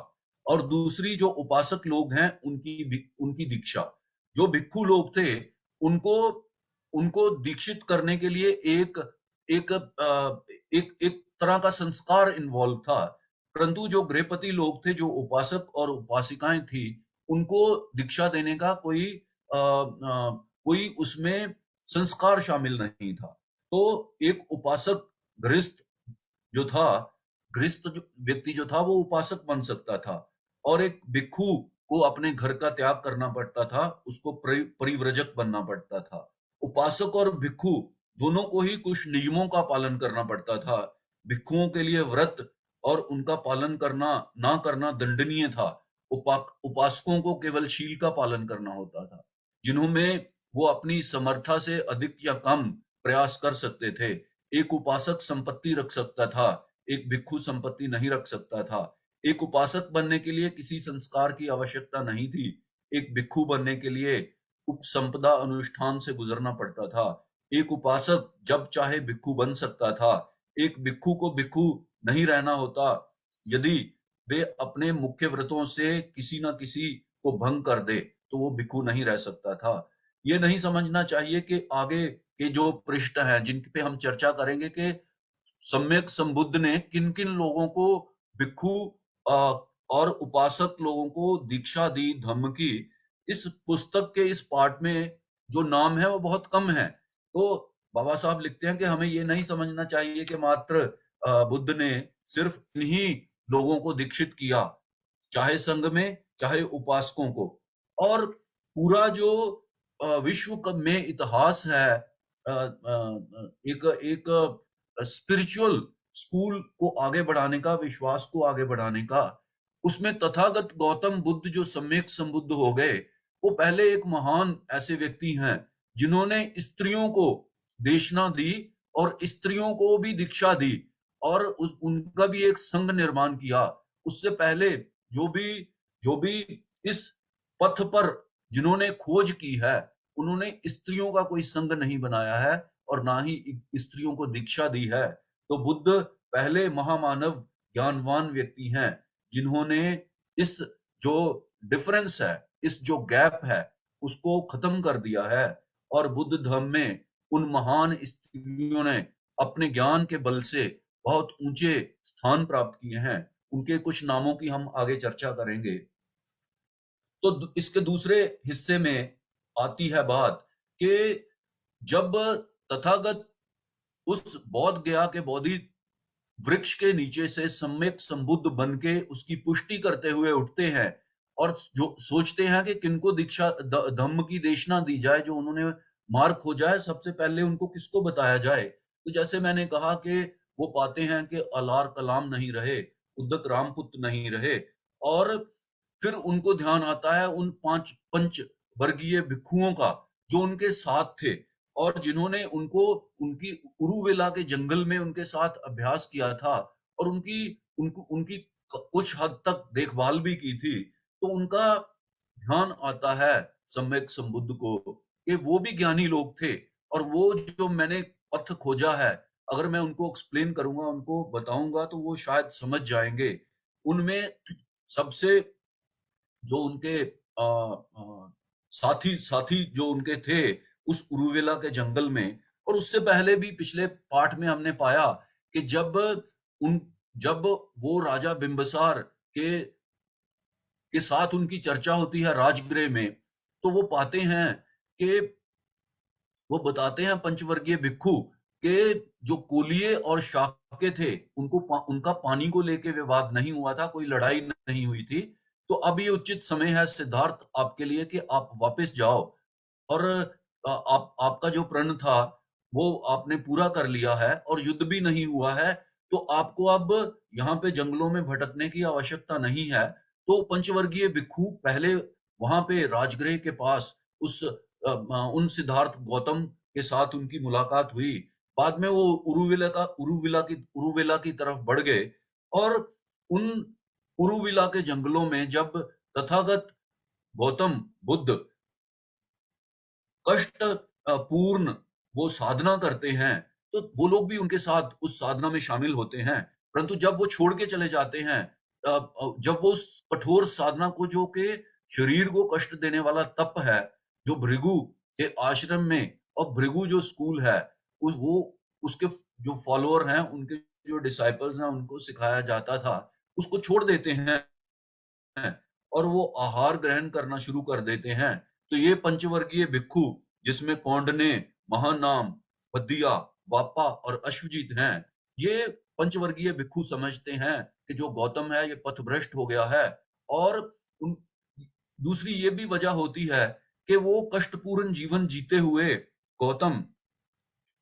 और दूसरी जो उपासक लोग हैं उनकी दीक्षा। जो भिक्षु लोग थे उनको उनको दीक्षित करने के लिए एक एक एक तरह का संस्कार इन्वॉल्व था, परंतु जो गृहपति लोग थे, जो उपासक और उपासिकाएं थी, उनको दीक्षा देने का कोई उसमें संस्कार शामिल नहीं था। तो एक उपासक गृहस्थ जो था, गृहस्थ जो व्यक्ति जो था वो उपासक बन सकता था, और एक भिक्षु को अपने घर का त्याग करना पड़ता था, उसको परिव्रजक बनना पड़ता था। उपासक और भिक्षु दोनों को ही कुछ नियमों का पालन करना पड़ता था। भिक्षुओं के लिए व्रत और उनका पालन करना ना करना दंडनीय था। उपासकों को केवल शील का पालन करना होता था, जिन्होंने वो अपनी समर्था से अधिक या कम प्रयास कर सकते थे। एक उपासक संपत्ति रख सकता था, एक भिक्षु संपत्ति नहीं रख सकता था। एक उपासक बनने के लिए किसी संस्कार की आवश्यकता नहीं थी, एक भिक्षु बनने के लिए उपसंपदा अनुष्ठान से गुजरना पड़ता था। एक उपासक जब चाहे भिक्षु बन सकता था, एक भिक्षु को भिक्षु नहीं रहना होता यदि वे अपने मुख्य व्रतों से किसी न किसी को भंग कर दे, तो वो भिक्षु नहीं रह सकता था। ये नहीं समझना चाहिए कि आगे के जो पृष्ठ हैं जिन पे हम चर्चा करेंगे कि सम्यक संबुद्ध ने किन किन लोगों को भिक्षु और उपासक लोगों को दीक्षा दी धम्म की, इस पुस्तक के इस पार्ट में जो नाम है वो बहुत कम है। तो बाबा साहब लिखते हैं कि हमें ये नहीं समझना चाहिए कि मात्र बुद्ध ने सिर्फ इन्हीं लोगों को दीक्षित किया, चाहे संघ में चाहे उपासकों को, और पूरा जो विश्व में इतिहास है, एक स्पिरिचुअल स्कूल को आगे बढ़ाने का, विश्वास को आगे बढ़ाने का, उसमें तथागत गौतम बुद्ध जो सम्यक संबुद्ध हो गए, वो पहले एक महान ऐसे व्यक्ति हैं जिन्होंने स्त्रियों को देशना दी और स्त्रियों को भी दीक्षा दी, और उनका भी एक संघ निर्माण किया। उससे पहले जो भी इस पथ पर जिन्होंने खोज की है, उन्होंने स्त्रियों का कोई संघ नहीं बनाया है और ना ही स्त्रियों को दीक्षा दी है। तो बुद्ध पहले महामानव ज्ञानवान व्यक्ति हैं जिन्होंने इस जो डिफरेंस है, इस जो गैप है, उसको खत्म कर दिया है, और बुद्ध धर्म में उन महान स्त्रियों ने अपने ज्ञान के बल से बहुत ऊंचे स्थान प्राप्त किए हैं। उनके कुछ नामों की हम आगे चर्चा करेंगे। तो इसके दूसरे हिस्से में आती है बात कि जब तथागत उस बौद्ध गया के बोधि वृक्ष के नीचे से सम्यक संबुद्ध बन के उसकी पुष्टि करते हुए उठते हैं और जो सोचते हैं कि किनको दीक्षा धम्म की देशना दी जाए, जो उन्होंने मार्ग खोजा है, सबसे पहले उनको किसको बताया जाए। तो जैसे मैंने कहा कि वो पाते हैं कि अलार कलाम नहीं रहे, उद्दक रामपुत्र नहीं रहे, और फिर उनको ध्यान आता है उन 5 पंच वर्गीय भिक्षुओं का जो उनके साथ थे और जिन्होंने उनकी उरुवेला के जंगल में उनके साथ अभ्यास किया था और उनकी कुछ हद तक देखभाल भी की थी। तो उनका ध्यान आता है सम्यक संबुद्ध को कि वो भी ज्ञानी लोग थे, और वो जो मैंने पथ खोजा है, अगर मैं उनको एक्सप्लेन करूंगा, उनको बताऊंगा, तो वो शायद समझ जाएंगे। उनमें सबसे जो उनके साथी जो उनके थे उस उरुवेला के जंगल में, और उससे पहले भी पिछले पाठ में हमने पाया कि जब उन जब वो राजा बिंबिसार के साथ उनकी चर्चा होती है राजगृह में, तो वो पाते हैं कि वो बताते हैं पंचवर्गीय भिक्षु के जो कोलिये और शाक्य थे, उनका पानी को लेके विवाद नहीं हुआ था, कोई लड़ाई नहीं हुई थी। तो अब ये उचित समय है सिद्धार्थ आपके लिए कि आप वापस जाओ और आपका जो प्रण था वो आपने पूरा कर लिया है और युद्ध भी नहीं हुआ है, तो आपको अब यहाँ पे जंगलों में भटकने की आवश्यकता नहीं है। तो पंचवर्गीय भिक्षु पहले वहां पे राजगृह के पास उन सिद्धार्थ गौतम के साथ उनकी मुलाकात हुई। बाद में वो उरुविला की तरफ बढ़ गए और उन उरुविला के जंगलों में जब तथागत गौतम बुद्ध कष्ट पूर्ण वो साधना करते हैं, तो वो लोग भी उनके साथ उस साधना में शामिल होते हैं। परंतु जब वो छोड़ के चले जाते हैं, जब वो उस कठोर साधना को, जो कि शरीर को कष्ट देने वाला तप है, जो भृगु के आश्रम में और भृगु जो स्कूल है, उसके जो फॉलोअर हैं, उनके जो डिसाइपल्स हैं, उनको सिखाया जाता था, उसको छोड़ देते हैं और वो आहार ग्रहण करना शुरू कर देते हैं। तो ये पंचवर्गीय भिक्षु, जिसमें कौंडन्य, महानाम, भद्दिया, वापा और अश्वजीत हैं, ये पंचवर्गीय भिक्षु समझते हैं कि जो गौतम है ये पथभ्रष्ट हो गया है। और दूसरी ये भी वजह होती है कि वो कष्टपूर्ण जीवन जीते हुए गौतम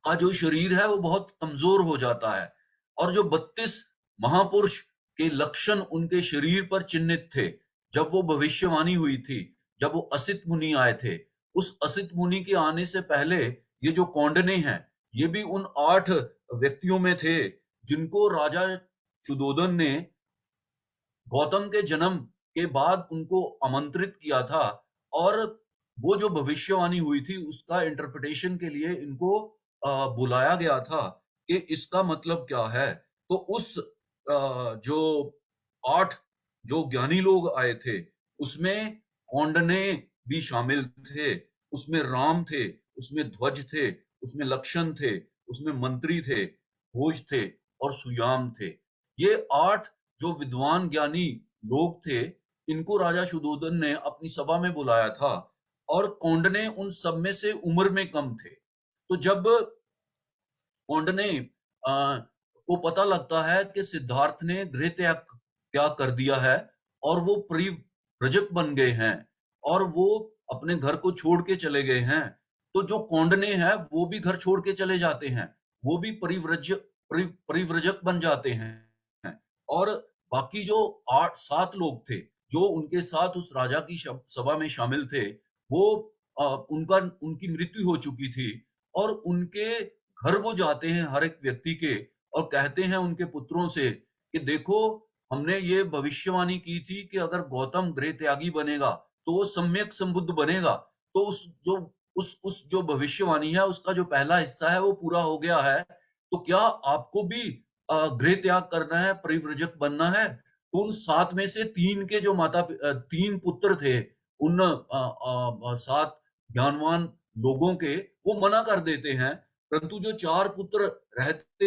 का जो शरीर है वो बहुत कमजोर हो जाता है और जो 32 महापुरुष के लक्षण उनके शरीर पर चिन्हित थे, जब वो भविष्यवाणी हुई थी, जब वो असित मुनि आए थे, उस असित मुनि के आने से पहले ये जो कौंडन्य हैं, ये भी उन 8 व्यक्तियों में थे जिनको राजा शुद्धोधन ने गौतम के जन्म के बाद उनको आमंत्रित किया था और वो जो भविष्यवाणी हुई थी उसका इंटरप्रिटेशन के लिए इनको बुलाया गया था कि इसका मतलब क्या है। तो उस जो 8 जो ज्ञानी लोग आए थे, उसमें कौंडन्य भी शामिल थे, उसमें राम थे, उसमें ध्वज थे, उसमें लक्षण थे, उसमें मंत्री थे, भोज थे और सुयाम थे। ये 8 जो विद्वान ज्ञानी लोग थे, इनको राजा शुद्धोधन ने अपनी सभा में बुलाया था और कौंडन्य उन सब में से उम्र में कम थे। तो जब कौंडन्य को पता लगता है कि सिद्धार्थ ने गृह त्याग कर दिया है और वो परिव्रजक बन गए हैं और वो अपने घर को छोड़ के चले गए हैं, तो जो कौंडन्य है वो भी घर छोड़ के चले जाते हैं, वो भी परिव्रजक बन जाते हैं। और बाकी जो 8-7 लोग थे जो उनके साथ उस राजा की सभा में शामिल थे, वो उनकी मृत्यु हो चुकी थी और उनके घर वो जाते हैं हर एक व्यक्ति के और कहते हैं उनके पुत्रों से कि देखो, हमने ये भविष्यवाणी की थी कि अगर गौतम गृह त्यागी बनेगा तो वो सम्यक संबुद्ध बनेगा। तो उस जो भविष्यवाणी है उसका जो पहला हिस्सा है वो पूरा हो गया है। तो क्या आपको भी गृह त्याग करना है, परिव्रजक बनना है? तो उन 7 में से 3 के जो 3 पुत्र थे, उन 7 ज्ञानवान लोगों के, वो मना कर देते हैं। परंतु जो 4 पुत्र रहते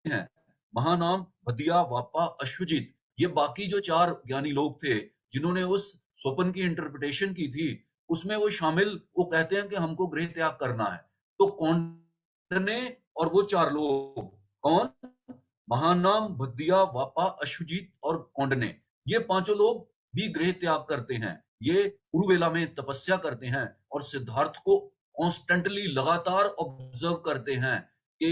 हैं, महानाम, भद्दिया, वापा, अश्वजीत, ये बाकी जो 4 ज्ञानी लोग थे जिन्होंने उस स्वप्न की इंटरप्रिटेशन की थी, उसमें वो शामिल, वो कहते हैं कि हमको गृह त्याग करना है। तो कौंडन्य और वो 4 लोग, कौन? महानाम, भद्दिया, वापा, अश्वजीत और कौंडन्य, ये 5 लोग भी गृह त्याग करते हैं। ये उरुवेला में तपस्या करते हैं और सिद्धार्थ को कॉन्स्टेंटली लगातार ऑब्जर्व करते हैं कि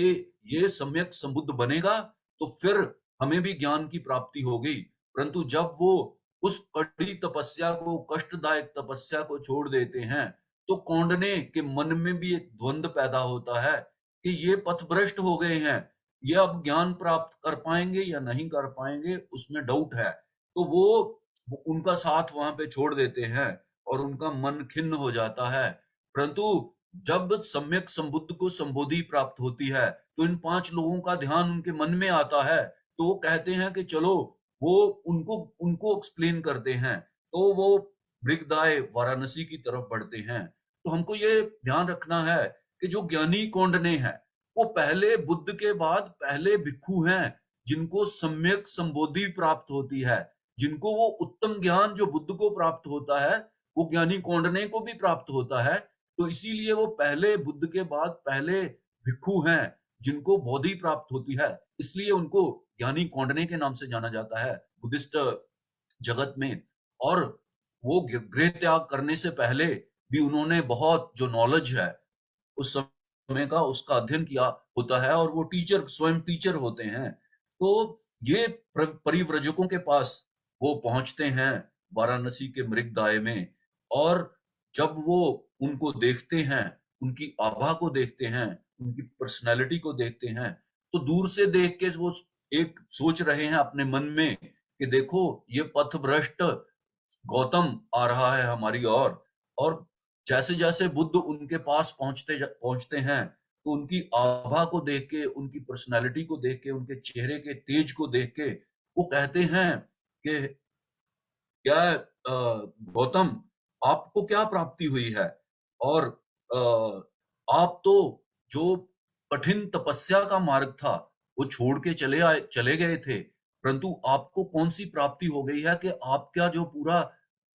ये सम्यक संबुद्ध बनेगा तो फिर हमें भी ज्ञान की प्राप्ति होगी। परंतु जब वो उस कड़ी तपस्या को, कष्टदायक तपस्या को छोड़ देते हैं, तो कौंडन्य के मन में भी एक द्वंद पैदा होता है कि ये पथभ्रष्ट हो गए हैं, ये अब ज्ञान प्राप्त कर पाएंगे या नहीं कर पाएंगे, उसमें डाउट है। तो वो उनका साथ वहां पे छोड़ देते हैं और उनका मन खिन्न हो जाता है। परंतु जब सम्यक संबुद्ध को संबोधि प्राप्त होती है तो इन 5 लोगों का ध्यान उनके मन में आता है, तो वो कहते हैं कि चलो, वो उनको एक्सप्लेन करते हैं, तो वो मृगदाय वाराणसी की तरफ बढ़ते हैं। तो हमको ये ध्यान रखना है कि जो ज्ञानी कौंडन्य है वो पहले बुद्ध के बाद पहले भिक्षु हैं जिनको सम्यक संबोधि प्राप्त होती है, जिनको वो उत्तम ज्ञान जो बुद्ध को प्राप्त होता है वो ज्ञानी कौंडन्य को भी प्राप्त होता है। तो इसीलिए वो पहले बुद्ध के बाद पहले भिक्षु हैं जिनको बोधि प्राप्त होती है, इसलिए उनको ज्ञानी कौंडन्य के नाम से जाना जाता है बुद्धिस्ट जगत में। और वो गृह त्याग करने से पहले भी उन्होंने बहुत जो नॉलेज है उस समय का उसका अध्ययन किया होता है, और वो टीचर स्वयं टीचर होते हैं। तो ये परिव्रजकों के पास वो पहुंचते हैं वाराणसी के मृगदाय में, और जब वो उनको देखते हैं, उनकी आभा को देखते हैं, उनकी पर्सनैलिटी को देखते हैं, तो दूर से देख के वो एक सोच रहे हैं अपने मन में कि देखो ये पथभ्रष्ट गौतम आ रहा है हमारी ओर। और जैसे जैसे बुद्ध उनके पास पहुंचते हैं तो उनकी आभा को देख के, उनकी पर्सनैलिटी को देख के, उनके चेहरे के तेज को देख के वो कहते हैं कि क्या गौतम आपको क्या प्राप्ति हुई है, और आप तो जो कठिन तपस्या का मार्ग था वो छोड़ के चले गए थे, परंतु आपको कौन सी प्राप्ति हो गई है कि आपका जो पूरा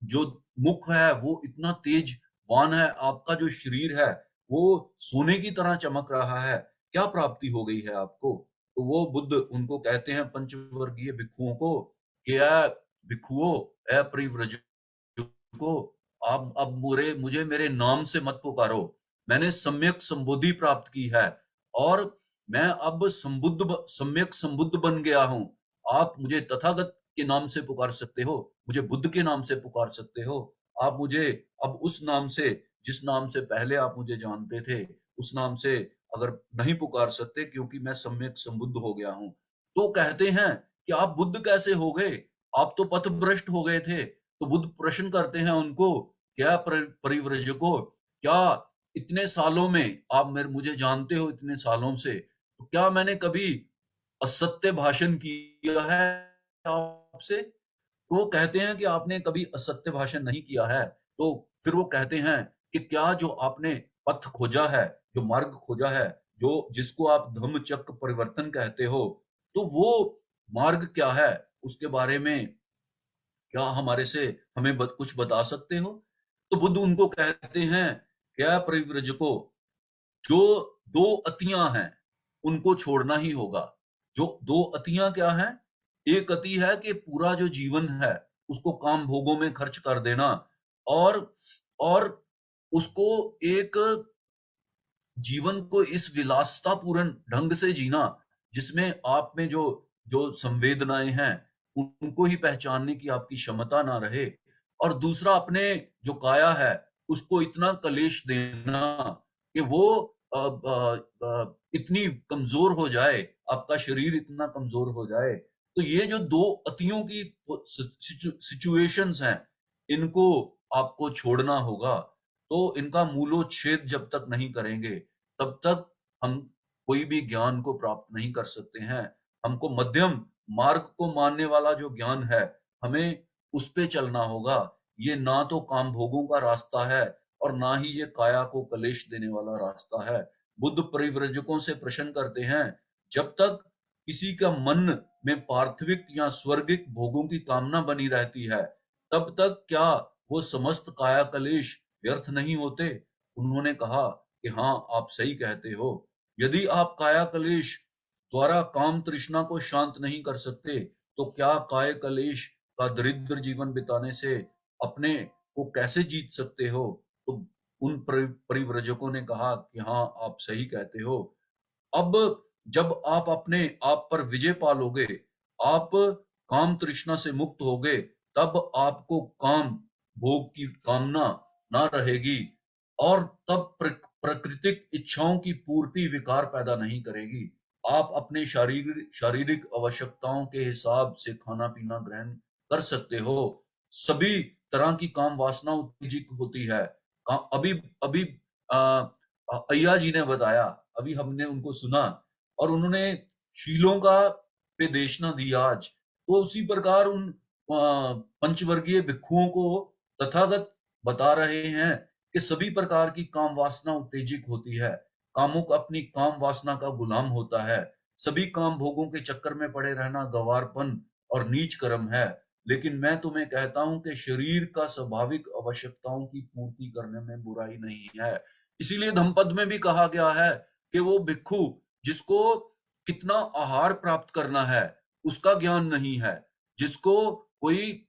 जो मुख है वो इतना तेजवान है, आपका जो शरीर है वो सोने की तरह चमक रहा है, क्या प्राप्ति हो गई है आपको। तो वो बुद्ध उनको कहते हैं पंचवर्गीय भिक्षुओं को कि भिक्षुओं, ए परिव्रजको, आप अब मुझे मेरे नाम से मत पुकारो, मैंने सम्यक संबोधि प्राप्त की है और मैं अब सम्यक संबुद्ध बन गया हूं। आप मुझे तथागत के नाम से पुकार सकते हो, मुझे बुद्ध के नाम से पुकार सकते हो, आप मुझे अब उस नाम से, जिस नाम से पहले आप मुझे जानते थे, उस नाम से अगर नहीं पुकार सकते क्योंकि मैं सम्यक संबुद्ध हो गया हूं। तो कहते हैं कि आप बुद्ध कैसे हो गए, आप तो पथभ्रष्ट हो गए थे। तो बुद्ध प्रश्न करते हैं उनको, क्या परिव्रजको, क्या इतने सालों में आप मुझे जानते हो, इतने सालों से, तो क्या मैंने कभी असत्य भाषण किया है आपसे? तो वो कहते हैं कि आपने कभी असत्य भाषण नहीं किया है। तो फिर वो कहते हैं कि क्या जो आपने पथ खोजा है, जो मार्ग खोजा है, जो जिसको आप धम्म चक्र परिवर्तन कहते हो, तो वो मार्ग क्या है, उसके बारे में क्या हमें कुछ बता सकते हो? तो बुद्ध उनको कहते हैं, क्या परिव्रजको, जो दो अतियां हैं उनको छोड़ना ही होगा। जो दो अतियां क्या हैं? एक अति है कि पूरा जो जीवन है उसको काम भोगों में खर्च कर देना, और उसको एक जीवन को इस विलासितापूर्ण ढंग से जीना जिसमें आप में जो जो संवेदनाएं हैं उनको ही पहचानने की आपकी क्षमता ना रहे, और दूसरा अपने जो काया है उसको इतना कलेश देना कि वो इतनी कमजोर हो जाए, आपका शरीर इतना कमजोर हो जाए। तो ये जो दो अतियों की सिचुएशंस हैं इनको आपको छोड़ना होगा। तो इनका मूलोच्छेद जब तक नहीं करेंगे तब तक हम कोई भी ज्ञान को प्राप्त नहीं कर सकते हैं। हमको मध्यम मार्ग को मानने वाला जो ज्ञान है हमें उस पे चलना होगा। ये ना तो काम भोगों का रास्ता है और ना ही ये काया को कलेश देने वाला रास्ता है। बुद्ध परिव्रजकों से प्रश्न करते हैं, जब तक किसी का मन में पार्थिविक या स्वर्गिक भोगों की कामना बनी रहती है तब तक क्या वो समस्त काया कलेश व्यर्थ नहीं होते? उन्होंने कहा कि हाँ, आप सही कहते हो। यदि आप काया कलेश द्वारा काम तृष्णा को शांत नहीं कर सकते तो क्या काय कलेश का दरिद्र जीवन बिताने से अपने को कैसे जीत सकते हो? तो उन परिव्रजकों ने कहा कि हाँ, आप सही कहते हो। अब जब आप अपने आप पर विजय पालोगे, आप काम तृष्णा से मुक्त होगे, तब आपको काम भोग की कामना ना रहेगी, और तब प्राकृतिक इच्छाओं की पूर्ति विकार पैदा नहीं करेगी। आप अपने शारीरिक आवश्यकताओं के हिसाब से खाना पीना ग्रहण कर सकते हो। सभी तरह की काम वासना उत्तेजित होती है। अभी अभी अय्या जी ने बताया, अभी हमने उनको सुना और उन्होंने शीलों का पे देशना दी आज। तो उसी प्रकार उन पंचवर्गीय भिक्षुओं को तथागत बता रहे हैं कि सभी प्रकार की काम वासना उत्तेजित होती है। कामुक अपनी काम वासना का गुलाम होता है। सभी काम भोगों के चक्कर में पड़े रहना गंवारपन और नीच कर्म है। लेकिन मैं तुम्हें कहता हूं कि शरीर का स्वाभाविक आवश्यकताओं की पूर्ति करने में बुराई नहीं है। इसीलिए धम्मपद में भी कहा गया है कि वो भिक्षु जिसको कितना आहार प्राप्त करना है उसका ज्ञान नहीं है, जिसको कोई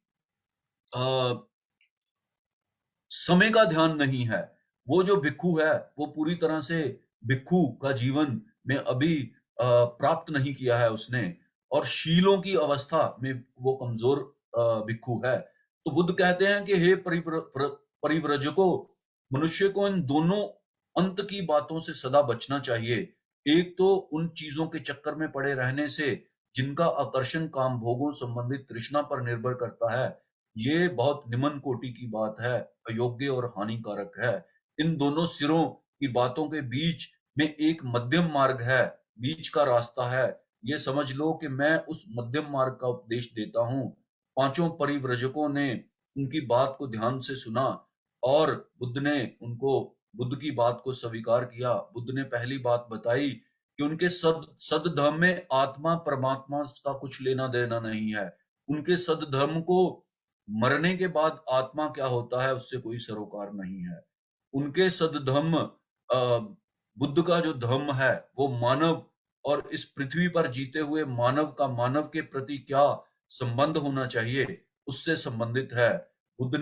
समय का ध्यान नहीं है, वो जो भिक्षु है वो पूरी तरह से भिक्षु का जीवन में अभी प्राप्त नहीं किया है उसने, और शीलों की अवस्था में वो कमजोर भिक्षु है। तो बुद्ध कहते हैं कि हे परिव्रजकों, मनुष्य को इन दोनों अंत की बातों से सदा बचना चाहिए। एक तो उन चीजों के चक्कर में पड़े रहने से जिनका आकर्षण काम भोगों संबंधित तृष्णा पर निर्भर करता है, ये बहुत निम्न कोटि की बात है, अयोग्य और हानिकारक है। इन दोनों सिरों की बातों के बीच में एक मध्यम मार्ग है, बीच का रास्ता है। ये समझ लो कि मैं उस मध्यम मार्ग का उपदेश देता हूँ। पांचों परिव्रजकों ने उनकी बात को ध्यान से सुना और बुद्ध की बात को स्वीकार किया। बुद्ध ने पहली बात बताई कि उनके सद्धर्म में आत्मा परमात्मा का कुछ लेना देना नहीं है। उनके सद्धर्म को मरने के बाद आत्मा क्या होता है उससे कोई सरोकार नहीं है। उनके सद्धर्म बुद्ध का जो धर्म है वो मानव और इस पृथ्वी पर जीते हुए मानव का मानव के प्रति क्या संबंध होना चाहिए उससे संबंधित है। बुद्ध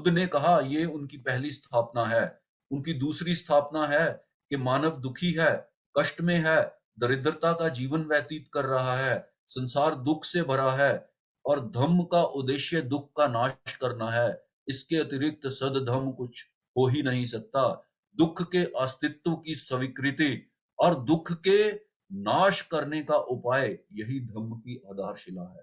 ने कहा ये उनकी पहली स्थापना है। उनकी दूसरी स्थापना है कि मानव दुखी है, कष्ट में है, दरिद्रता का जीवन व्यतीत कर रहा है, संसार दुख से भरा है और धम्म का उद्देश्य दुख का नाश करना है। इसके अतिरिक्त सद्धम्म कुछ हो ही नहीं सकता। दुख के अस्तित्व की स्वीकृति और दुख के नाश करने का उपाय यही धम्म की आधारशिला है।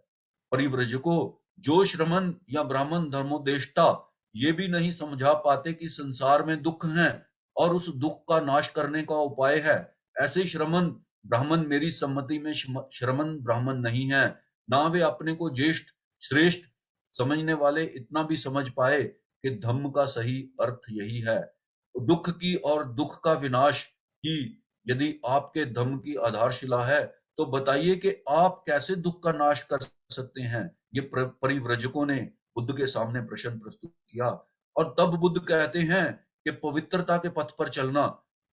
परिव्रजकों, जो श्रमण या ब्राह्मण धर्मोदेष्टा ये भी नहीं समझा पाते कि संसार में दुख है और उस दुख का नाश करने का उपाय है, ऐसे श्रमण ब्राह्मण मेरी सम्मति में श्रमण ब्राह्मण नहीं है। ना वे अपने को ज्येष्ठ श्रेष्ठ समझने वाले इतना भी समझ पाए कि धम्म का सही अर्थ यही है। दुख की और दुख का विनाश ही यदि आपके धम्म की आधारशिला है तो बताइए कि आप कैसे दुख का नाश कर सकते हैं। ये परिव्रजकों ने बुद्ध के सामने प्रश्न प्रस्तुत किया और तब बुद्ध कहते हैं कि पवित्रता के पथ पर चलना,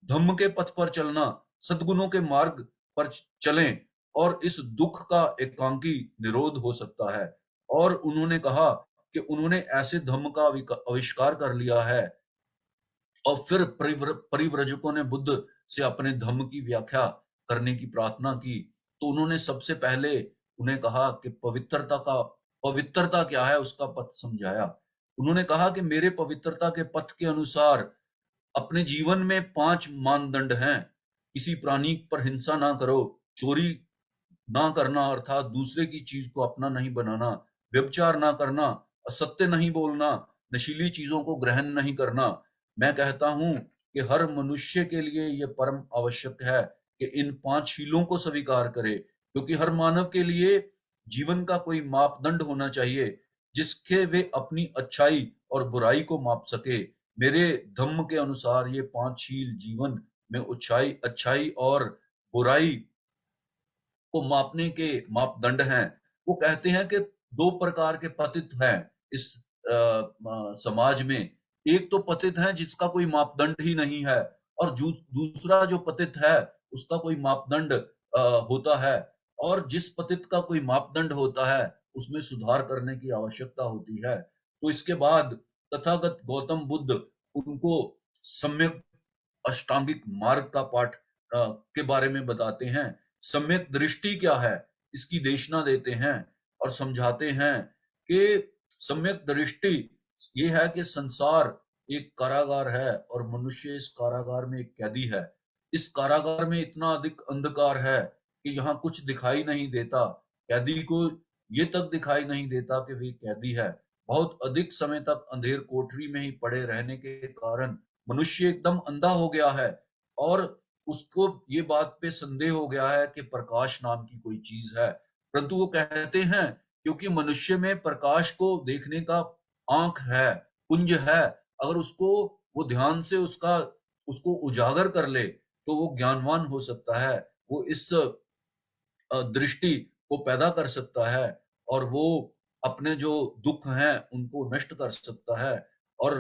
धम्म के पथ पर चलना, सद्गुणों के मार्ग पर चलें और इस दुख का एकांकी निरोध हो सकता है। और उन्होंने कहा कि उन्होंने ऐसे धम्म का आविष्कार कर लिया है। और फिर परिव्रजकों ने बुद्ध से अपने धम्म की व्याख्या करने की प्रार्थना की। तो उन्होंने सबसे पहले उन्हें कहा कि पवित्रता क्या है उसका पथ समझाया। उन्होंने कहा कि मेरे पवित्रता के पथ के अनुसार अपने जीवन में 5 मानदंड हैं। किसी प्राणी पर हिंसा ना करो, चोरी ना करना अर्थात दूसरे की चीज को अपना नहीं बनाना, व्यभिचार ना करना, असत्य नहीं बोलना, नशीली चीजों को ग्रहण नहीं करना। मैं कहता हूं कि हर मनुष्य के लिए यह परम आवश्यक है कि इन 5 शीलों को स्वीकार करे, क्योंकि हर मानव के लिए जीवन का कोई मापदंड होना चाहिए जिसके वे अपनी अच्छाई और बुराई को माप सके। मेरे धम्म के अनुसार ये 5 शील जीवन में अच्छाई और बुराई को मापने के मापदंड हैं। वो कहते हैं कि 2 प्रकार के पतित हैं इस समाज में। एक तो पतित है जिसका कोई मापदंड ही नहीं है और दूसरा जो पतित है उसका कोई मापदंड होता है। और जिस पतित का कोई मापदंड होता है उसमें सुधार करने की आवश्यकता होती है। तो इसके बाद तथागत गौतम बुद्ध उनको सम्यक अष्टांगिक मार्ग का पाठ के बारे में बताते हैं। सम्यक दृष्टि क्या है इसकी देशना देते हैं और समझाते हैं कि सम्यक दृष्टि ये है कि संसार एक कारागार है और मनुष्य इस कारागार में एक कैदी है। इस कारागार में इतना अधिक अंधकार है कि यहाँ कुछ दिखाई नहीं देता। कैदी को ये तक दिखाई नहीं देता कि वे कैदी है। बहुत अधिक समय तक अंधेर कोठरी में ही पड़े रहने के कारण मनुष्य एकदम अंधा हो गया है और उसको ये बात पे संदेह हो गया है कि प्रकाश नाम की कोई चीज है। परंतु वो कहते हैं क्योंकि मनुष्य में प्रकाश को देखने का आंख है, पुंज है, अगर उसको वो ध्यान से उसको उजागर कर ले तो वो ज्ञानवान हो सकता है, वो इस दृष्टि को पैदा कर सकता है और वो अपने जो दुख हैं उनको नष्ट कर सकता है। और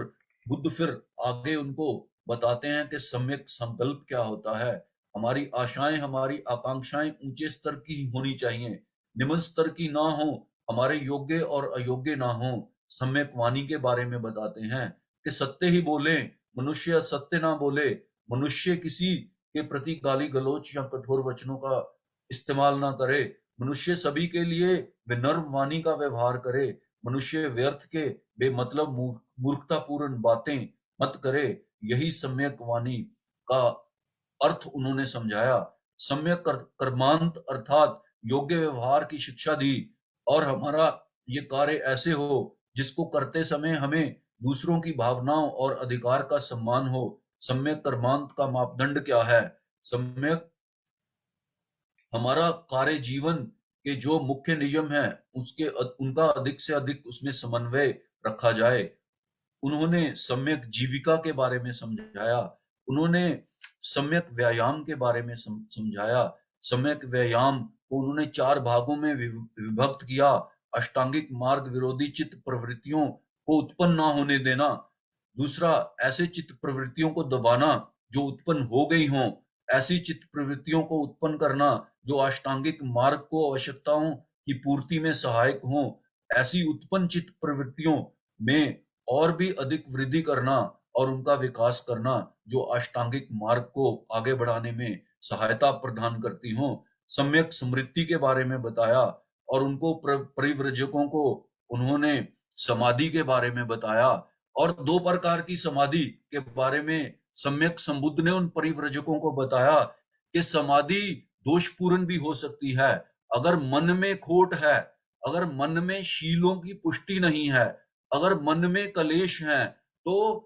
बुद्ध फिर आगे उनको बताते हैं कि सम्यक संकल्प क्या होता है। हमारी आशाएं, हमारी आकांक्षाएं ऊंचे स्तर की होनी चाहिए, निम्न स्तर की ना हो, हमारे योग्य और अयोग्य ना हो। सम्यक वाणी के बारे में बताते हैं कि सत्य ही बोले, मनुष्य असत्य ना बोले, मनुष्य किसी के प्रति गाली गलौच या कठोर वचनों का इस्तेमाल ना करे, मनुष्य सभी के लिए विनम्र वाणी का व्यवहार करे, मनुष्य व्यर्थ के बेमतलब मूर्खतापूर्ण बातें मत करे। यही सम्यक वाणी का अर्थ उन्होंने समझाया। सम्यक कर्मांत अर्थात योग्य व्यवहार की शिक्षा दी और हमारा ये कार्य ऐसे हो जिसको करते समय हमें दूसरों की भावनाओं और अधिकार का सम्मान हो। सम्यक कर्मांत का मापदंड क्या है? सम्यक हमारा कार्य जीवन के जो मुख्य नियम है उनका अधिक से अधिक उसमें समन्वय रखा जाए। उन्होंने सम्यक जीविका के बारे में समझाया, उन्होंने सम्यक व्यायाम के बारे में समझाया। सम्यक व्यायाम को उन्होंने 4 भागों में विभक्त किया। अष्टांगिक मार्ग विरोधी चित्त प्रवृत्तियों को उत्पन्न ना होने देना, दूसरा ऐसे चित्त प्रवृत्तियों को दबाना जो उत्पन्न हो गई हों, ऐसी चित्त प्रवृत्तियों को उत्पन्न करना जो अष्टांगिक मार्ग को आवश्यकताओं की पूर्ति में सहायक हों, ऐसी उत्पन्न चित्त प्रवृत्तियों में और भी अधिक वृद्धि करना और उनका विकास करना जो अष्टांगिक मार्ग को आगे बढ़ाने में सहायता प्रदान करती हों। सम्यक स्मृति के बारे में बताया और उनको परिव्रजकों को उन्होंने समाधि के बारे में बताया और 2 प्रकार की समाधि के बारे में सम्यक संबुद्ध ने उन परिव्रजकों को बताया कि समाधि दोषपूर्ण भी हो सकती है। अगर मन में खोट है, अगर मन में शीलों की पुष्टि नहीं है, अगर मन में कलेश है, तो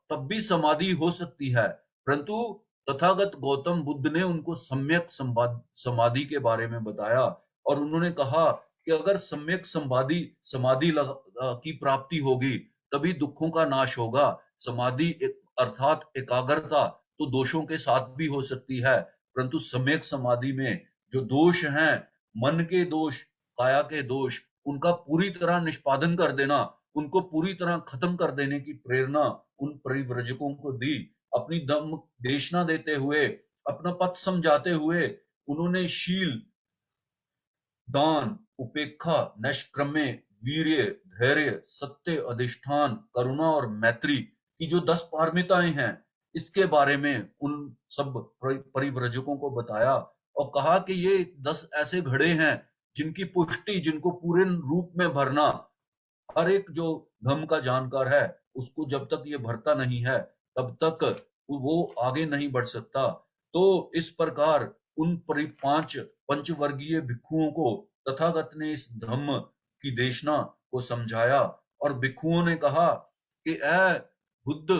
तब भी समाधि हो सकती है। परंतु तथागत गौतम बुद्ध ने उनको सम्यक समाधि के बारे में बताया और उन्होंने कहा कि अगर सम्यक समाधि की प्राप्ति होगी तभी दुखों का नाश होगा। समाधि अर्थात एकाग्रता तो दोषों के साथ भी हो सकती है, परंतु सम्यक समाधि में जो दोष हैं, मन के दोष, काया के दोष, उनका पूरी तरह निष्पादन कर देना, उनको पूरी तरह खत्म कर देने की प्रेरणा उन परिव्रजकों को दी। अपनी धम्म देशना देते हुए, अपना पथ समझाते हुए उन्होंने शील, दान, उपेक्षा, नैष्क्रम्य, वीर्य, धैर्य, सत्य, अधिष्ठान, करुणा और मैत्री की जो 10 पारमिताएं हैं, इसके बारे में उन सब परिव्रजकों को बताया और कहा कि ये 10 ऐसे घड़े हैं जिनकी पुष्टि, जिनको पूरे रूप में भरना, हर एक जो धम्म का जानकार है उसको जब तक ये भरता नहीं है तब तक वो आगे नहीं बढ़ सकता। तो इस प्रकार उन 5 पंचवर्गीय भिक्षुओं को तथागत ने इस धम्म की देशना को समझाया और भिक्षुओं ने कहा कि ऐ बुद्ध,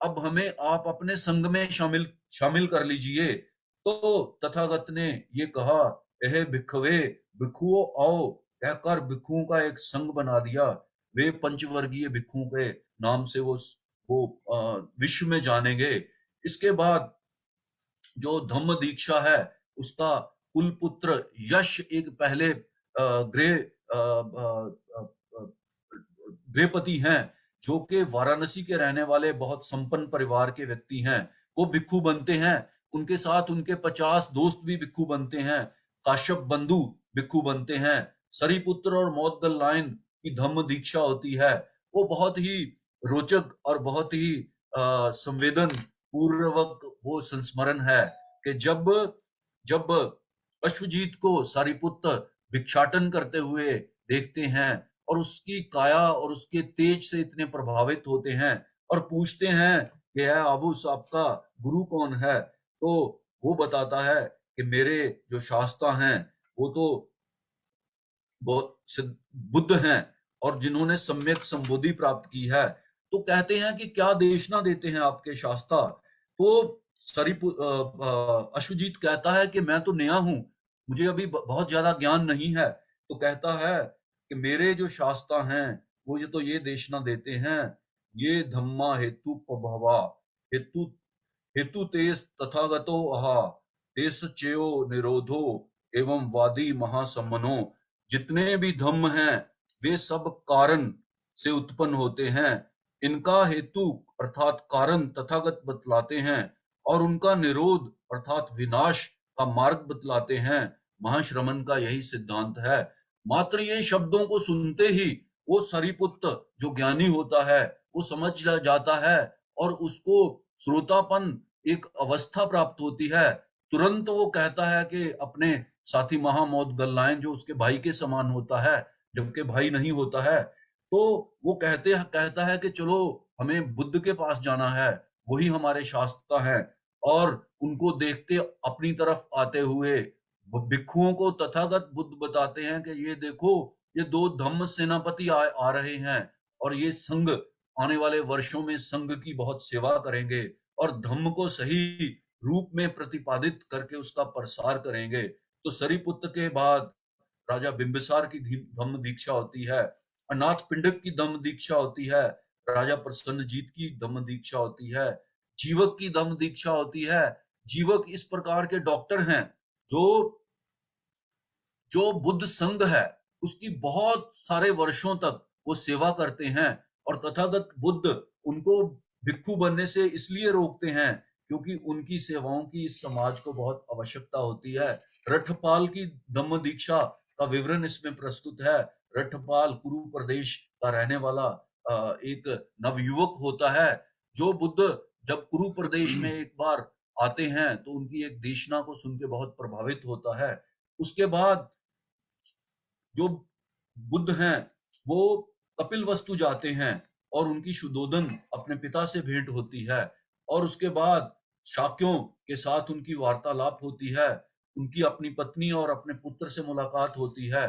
अब हमें आप अपने संग में शामिल कर लीजिए। तो तथागत ने ये कहा, एहे भिक्षुवे, भिक्षुओं आओ, कहकर भिक्षुओं का एक संघ बना दिया। वे पंचवर्गीय भिक्षुओं के नाम से वो विश्व में जाने गए। इसके बाद जो धम्म दीक्षा है उसका कुल पुत्र यश एक पहले गृहपति हैं जो कि वाराणसी के रहने वाले बहुत संपन्न परिवार के व्यक्ति हैं, वो भिक्षु बनते हैं। उनके साथ उनके 50 दोस्त भी भिक्षु बनते हैं। काश्यप बंधु भिक्षु बनते हैं। सरीपुत्र और मौदगल्यायन की धम्म दीक्षा होती है। वो बहुत ही रोचक और बहुत ही संवेदन पूर्वक वो संस्मरण है कि जब अश्वजीत को सारिपुत्र भिक्षाटन करते हुए देखते हैं और उसकी काया और उसके तेज से इतने प्रभावित होते हैं और पूछते हैं कि है आबूस, आपका गुरु कौन है? तो वो बताता है कि मेरे जो शास्ता हैं वो तो बुद्ध हैं और जिन्होंने सम्यक संबोधि प्राप्त की है। तो कहते हैं कि क्या देशना देते हैं आपके शास्ता? तो अश्वजीत कहता है कि मैं तो नया हूं, मुझे अभी बहुत ज्यादा ज्ञान नहीं है। तो कहता है कि मेरे जो शास्ता हैं वो ये देशना देते हैं, ये धम्मा हेतु प्रभवा, हेतु हेतु तेस तथागतो अहा तेस चेयो निरोधो एवं वादी महासम्मनो। जितने भी धम्म हैं वे सब कारण से उत्पन्न होते हैं, इनका हेतु अर्थात कारण तथागत बतलाते हैं और उनका निरोध अर्थात विनाश का मार्ग बतलाते हैं। महाश्रमण का यही सिद्धांत है। मात्र ये शब्दों को सुनते ही वो सरिपुत्र जो ज्ञानी होता है वो समझ जाता है और उसको श्रोतापन एक अवस्था प्राप्त होती है। तुरंत वो कहता है कि अपने साथी महामौदगल्लायन जो उसके भाई के समान होता है, जबकि भाई नहीं होता है, तो वो कहता है कि चलो हमें बुद्ध के पास जाना है, वही हमारे शास्त्र हैं। और उनको देखते अपनी तरफ आते हुए भिक्षुओं को तथागत बुद्ध बताते हैं कि ये देखो, ये दो धम्म सेनापति आ रहे हैं और ये संघ आने वाले वर्षों में संघ की बहुत सेवा करेंगे और धम्म को सही रूप में प्रतिपादित करके उसका प्रसार करेंगे। तो सरिपुत्र के बाद राजा बिंबिसार की धम्म दीक्षा होती है, अनाथ पिंडक की धम्म दीक्षा होती है, राजा प्रसन्नजीत की धम्म दीक्षा होती है, जीवक की धम्म दीक्षा होती है। जीवक इस प्रकार के डॉक्टर हैं जो बुद्ध संघ है उसकी बहुत सारे वर्षों तक वो सेवा करते हैं और तथागत बुद्ध उनको भिक्षु बनने से इसलिए रोकते हैं क्योंकि उनकी सेवाओं की इस समाज को बहुत आवश्यकता होती है। रठपाल की धम्म दीक्षा का विवरण इसमें प्रस्तुत है। रठपाल कुरु प्रदेश का रहने वाला एक नवयुवक होता है जो बुद्ध जब कुरु प्रदेश में एक बार आते हैं तो उनकी एक देशना को सुन के बहुत प्रभावित होता है। उसके बाद जो बुद्ध हैं वो कपिलवस्तु जाते हैं और उनकी शुद्धोदन अपने पिता से भेंट होती है और उसके बाद शाक्यों के साथ उनकी वार्तालाप होती है, उनकी अपनी पत्नी और अपने पुत्र से मुलाकात होती है।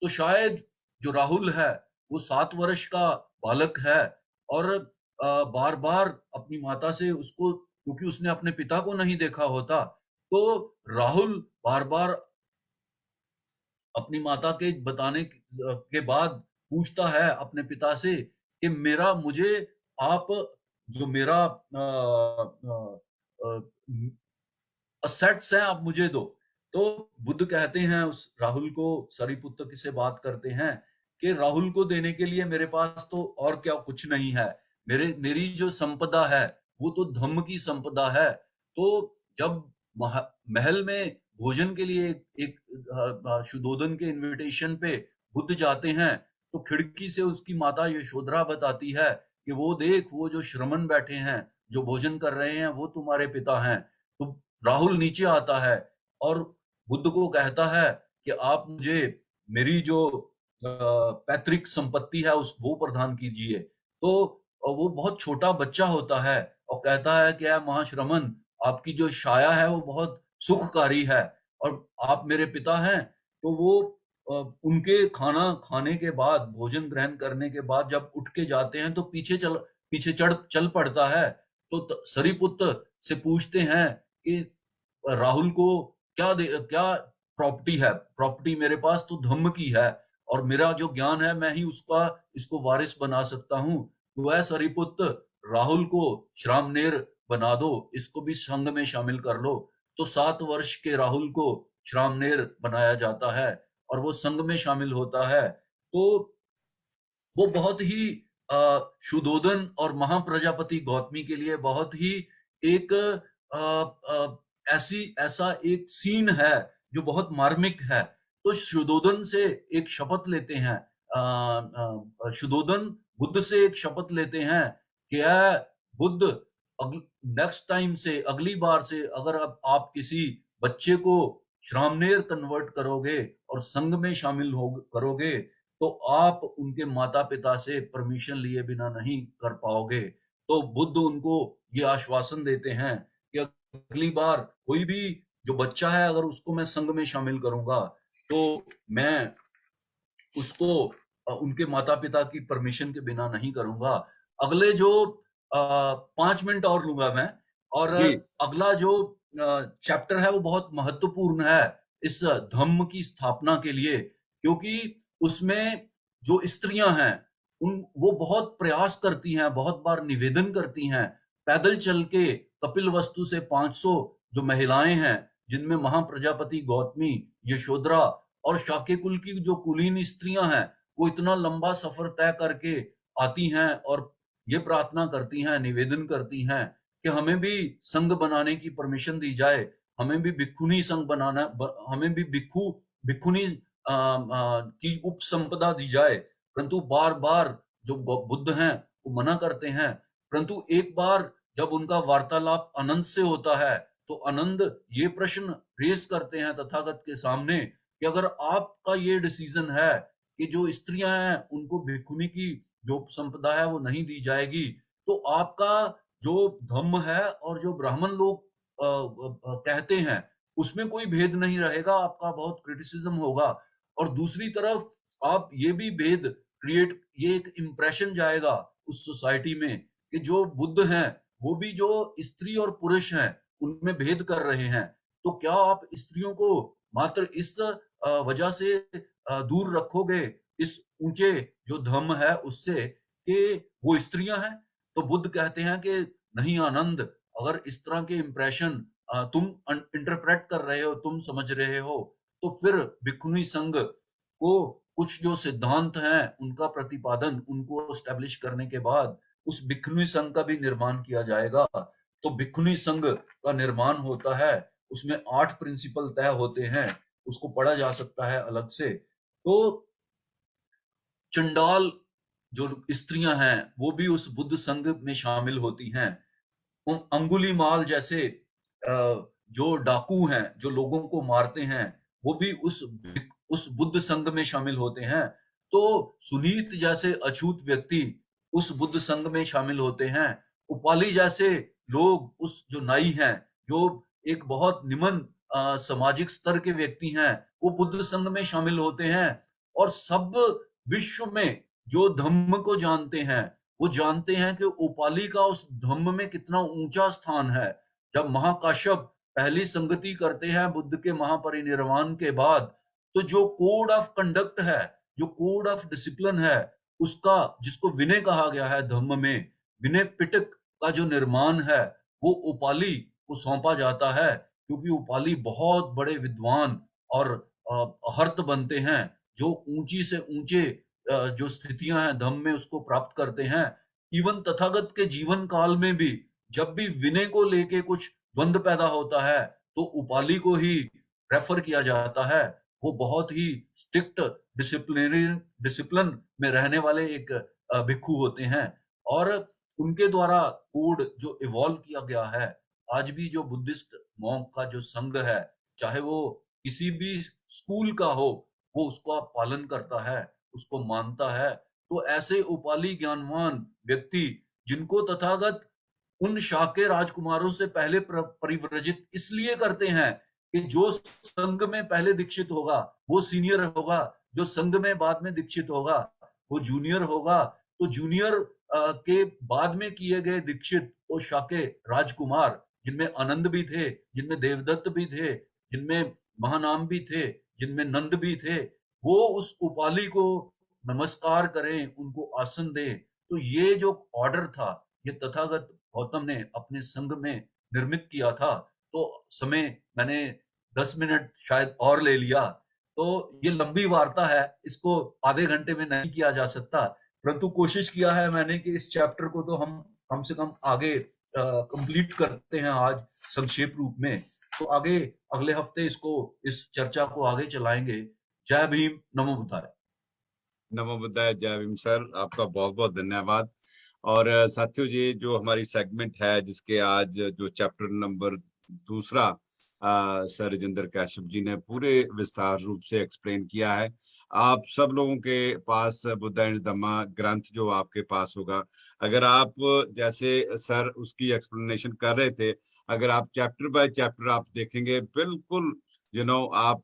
तो शायद जो राहुल है वो 7 वर्ष का बालक है और बार बार अपनी माता से उसको, क्योंकि उसने अपने पिता को नहीं देखा होता, तो राहुल बार बार अपनी माता के बताने के बाद पूछता है अपने पिता से कि मुझे आप जो मेरा असेट्स हैं आप मुझे दो। तो बुद्ध कहते हैं उस राहुल को, सरिपुत्र से बात करते हैं कि राहुल को देने के लिए मेरे पास तो और क्या कुछ नहीं है, मेरी जो संपदा है वो तो धम्म की संपदा है। तो जब महल में भोजन के लिए एक शुद्धोदन के इनविटेशन पे बुद्ध जाते हैं तो खिड़की से उसकी माता यशोधरा बताती है कि वो देख, वो जो श्रमण बैठे हैं जो भोजन कर रहे हैं वो तुम्हारे पिता हैं। तो राहुल नीचे आता है और बुद्ध को कहता है कि आप मुझे मेरी जो पैतृक संपत्ति है वो प्रदान कीजिए। तो वो बहुत छोटा बच्चा होता है और कहता है कि महाश्रमण, आपकी जो छाया है वो बहुत सुखकारी है और आप मेरे पिता हैं। तो वो उनके खाना खाने के बाद, भोजन ग्रहण करने के बाद जब उठ के जाते हैं तो पीछे चल पड़ता है। तो सरिपुत्र से पूछते हैं कि राहुल को क्या प्रॉपर्टी है? प्रॉपर्टी मेरे पास तो धम्म की है और मेरा जो ज्ञान है मैं ही इसको वारिस बना सकता हूँ। तो वह सरिपुत्र, राहुल को श्रामनेर बना दो, इसको भी संघ में शामिल कर लो। तो 7 वर्ष के राहुल को श्रामनेर बनाया जाता है और वो संघ में शामिल होता है। तो वो बहुत ही शुद्धोदन और महाप्रजापति गौतमी के लिए बहुत ही एक ऐसा एक सीन है जो बहुत मार्मिक है। तो शुद्धोदन से एक शपथ लेते हैं, शुद्धोदन बुद्ध से एक शपथ लेते हैं कि बुद्ध, नेक्स्ट टाइम से, अगली बार से अगर आप किसी बच्चे को श्रामनेर कन्वर्ट करोगे और संघ में शामिल करोगे तो आप उनके माता पिता से परमिशन लिए बिना नहीं कर पाओगे। तो बुद्ध उनको ये आश्वासन देते हैं कि अगली बार कोई भी जो बच्चा है अगर उसको मैं संघ में शामिल करूंगा तो मैं उसको उनके माता पिता की परमिशन के बिना नहीं करूंगा। अगले जो 5 मिनट और लूंगा मैं, और अगला जो चैप्टर है वो बहुत महत्वपूर्ण है इस धम्म की स्थापना के लिए, क्योंकि उसमें जो स्त्रियां हैं वो बहुत प्रयास करती हैं, बहुत बार निवेदन करती हैं पैदल चल के कपिल वस्तु से 500 जो महिलाएं हैं, जिनमें महाप्रजापति गौतमी, यशोधरा और शाक्य कुल की जो कुलीन स्त्रियां हैं, वो इतना लंबा सफर तय करके आती हैं और ये प्रार्थना करती हैं, निवेदन करती हैं कि हमें भी संघ बनाने की परमिशन दी जाए, हमें भी भिक्षुनी संघ बनाना, हमें भी भिक्षुनी की उपसंपदा दी जाए। परंतु बार बार जो बुद्ध हैं वो मना करते हैं। परंतु एक बार जब उनका वार्तालाप आनंद से होता है तो आनंद ये प्रश्न रेज करते हैं तथागत के सामने कि अगर आपका ये डिसीजन है कि जो स्त्रियां हैं उनको भिक्षुनी की जो संपदा है वो नहीं दी जाएगी, तो आपका जो धम्म है और जो ब्राह्मण लोग कहते हैं उसमें कोई भेद नहीं रहेगा, आपका बहुत क्रिटिसिज्म होगा। और दूसरी तरफ आप ये भी भेद क्रिएट, ये एक इंप्रेशन जाएगा उस सोसाइटी में कि जो बुद्ध हैं वो भी जो स्त्री और पुरुष हैं उनमें भेद कर रहे हैं। तो क्या आप स्त्रियों को मात्र इस वजह से दूर रखोगे इस ऊंचे जो धम्म है उससे कि वो स्त्रियां हैं? तो बुद्ध कहते हैं कि नहीं आनंद, अगर इस तरह के इंप्रेशन तुम इंटरप्रेट कर रहे हो, तुम समझ रहे हो, तो फिर भिक्षुनी संघ को कुछ जो सिद्धांत हैं उनका प्रतिपादन, उनको एस्टेब्लिश करने के बाद उस भिक्षुनी संघ का भी निर्माण किया जाएगा। तो भिक्षुनी संघ का निर्माण होता है, उसमें 8 प्रिंसिपल तय होते हैं, उसको पढ़ा जा सकता है अलग से। तो चंडाल जो स्त्रियां हैं वो भी उस बुद्ध संघ में शामिल होती हैं। अंगुलीमाल जैसे जो डाकू हैं, जो लोगों को मारते हैं, वो भी उस बुद्ध संघ में शामिल होते हैं। तो सुनीत जैसे अछूत व्यक्ति उस बुद्ध संघ में शामिल होते हैं। उपाली जैसे लोग, उस जो नाई हैं, जो एक बहुत निम्न सामाजिक स्तर के व्यक्ति हैं, वो बुद्ध संघ में शामिल होते हैं। और सब विश्व में जो धम्म को जानते हैं वो जानते हैं कि उपाली का उस धम्म में कितना ऊंचा स्थान है। जब महाकाश्यप पहली संगति करते हैं बुद्ध के महापरिनिर्वाण के बाद, तो जो कोड ऑफ कंडक्ट है, जो कोड ऑफ डिसिप्लिन है, उसका, जिसको विनय कहा गया है धम्म में, विनय पिटक का जो निर्माण है वो उपाली को सौंपा जाता है, क्योंकि उपाली बहुत बड़े विद्वान और हर्त बनते हैं, जो ऊंची से ऊंचे जो स्थितियां हैं धम्म में उसको प्राप्त करते हैं। इवन तथागत के जीवन काल में भी जब भी विनय को लेके कुछ द्वंद पैदा होता है तो उपाली को ही रेफर किया जाता है। वो बहुत ही स्ट्रिक्ट डिसिप्लिन में रहने वाले एक भिक्षु होते हैं, और उनके द्वारा कोड जो इवॉल्व किया गया है, आज भी जो बुद्धिस्ट मॉन्क का जो संघ है, चाहे वो किसी भी स्कूल का हो, वो उसका पालन करता है, उसको मानता है। तो ऐसे उपाली ज्ञानवान व्यक्ति जिनको तथागत उन शाक्य राजकुमारों से पहले परिव्रजित इसलिए करते हैं कि जो संघ में पहले दीक्षित होगा वो सीनियर होगा, जो संघ में बाद में दीक्षित होगा वो जूनियर होगा। तो जूनियर के बाद में किए गए दीक्षित वो शाक्य राजकुमार, जिनमें आनंद भी थे, जिनमें देवदत्त भी थे, जिनमें महानाम भी थे, जिनमें नंद भी थे, वो उस उपाली को नमस्कार करें, उनको आसन दें। तो ये जो ऑर्डर था ये तथागत गौतम ने अपने संघ में निर्मित किया था। तो समय मैंने 10 मिनट शायद और ले लिया, तो ये लंबी वार्ता है, इसको आधे घंटे में नहीं किया जा सकता, परंतु कोशिश किया है मैंने कि इस चैप्टर को तो हम कम से कम आगे कंप्लीट करते हैं आज संक्षेप रूप में। तो आगे अगले हफ्ते इस चर्चा को आगे चलाएंगे। जय भीम, नमो बुद्धाय। नमो बुद्धाय, जय भीम सर, आपका बहुत बहुत धन्यवाद। और साथियों, ये जो हमारी सेगमेंट है जिसके आज जो chapter number 2 sir Rajendra Kashyap ji ने पूरे विस्तार रूप से एक्सप्लेन किया है। आप सब लोगों के पास बुद्ध एंड धम्मा ग्रंथ जो आपके पास होगा, अगर आप जैसे सर उसकी एक्सप्लेनेशन कर रहे थे, अगर आप चैप्टर बाय चैप्टर आप देखेंगे, बिल्कुल आप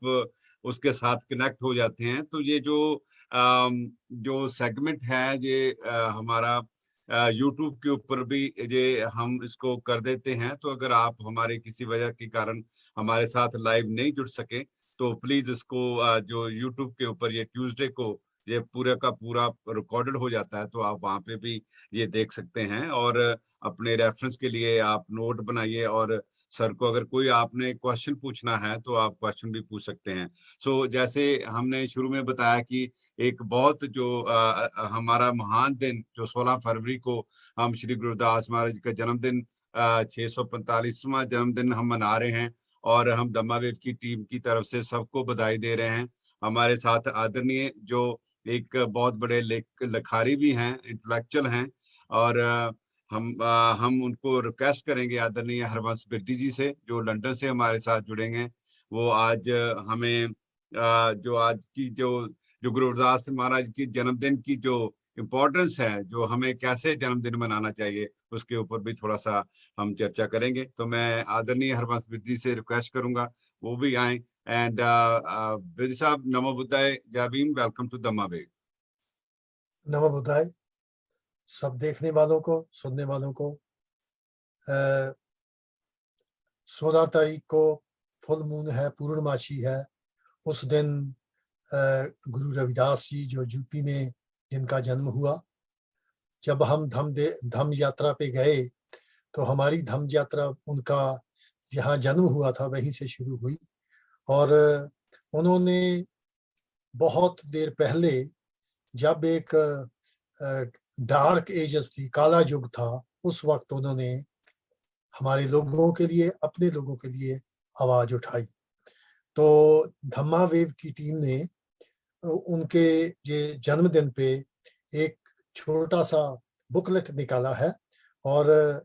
उसके साथ कनेक्ट हो जाते हैं। तो ये जो सेगमेंट है ये हमारा YouTube के ऊपर भी ये हम इसको कर देते हैं। तो अगर आप हमारे किसी वजह के कारण हमारे साथ लाइव नहीं जुड़ सके तो प्लीज इसको जो YouTube के ऊपर ये ट्यूसडे को ये पूरा का पूरा रिकॉर्डेड हो जाता है, तो आप वहाँ पे भी ये देख सकते हैं। और अपने रेफरेंस के लिए आप नोट बनाइए, और सर को अगर कोई आपने क्वेश्चन पूछना है तो आप क्वेश्चन भी पूछ सकते हैं। सो जैसे हमने शुरू में बताया कि एक बहुत जो हमारा महान दिन जो 16 फरवरी को हम श्री गुरुदास महाराज का जन्मदिन 645वां जन्मदिन हम मना रहे हैं, और हम दम्मावेव की टीम की तरफ से सबको बधाई दे रहे हैं। हमारे साथ आदरणीय जो एक बहुत बड़े लिखारी भी हैं, इंटेलेक्चुअल हैं, और हम उनको रिक्वेस्ट करेंगे आदरणीय हरवंश बिरदी जी से, जो लंदन से हमारे साथ जुड़ेंगे। वो आज हमें जो आज की जो गुरु रविदास महाराज की जन्मदिन की जो इम्पोर्टेंस है, जो हमें कैसे जन्मदिन मनाना चाहिए, उसके ऊपर भी थोड़ा सा हम चर्चा करेंगे। तो मैं आदरणीय हरवंश बिरदी से रिक्वेस्ट करूंगा वो भी आए। एंड बिरदी साहब, नमो बुद्धाय, जय भीम, वेलकम टू दम्मावेव। नमो बुद्धाय। सब देखने वालों को, सुनने वालों को 16 तारीख को फुल मून है, पूर्णमासी है। उस दिन गुरु रविदास जी जो यूपी में जिनका जन्म हुआ, जब हम धम्म यात्रा पे गए तो हमारी धम्म यात्रा उनका जहाँ जन्म हुआ था वहीं से शुरू हुई। और उन्होंने बहुत देर पहले, जब एक डार्क एजेस थी, काला युग था, उस वक्त उन्होंने हमारे लोगों के लिए, अपने लोगों के लिए आवाज उठाई। तो धम्मावेव की टीम ने उनके ये जन्मदिन पे एक छोटा सा बुकलेट निकाला है, और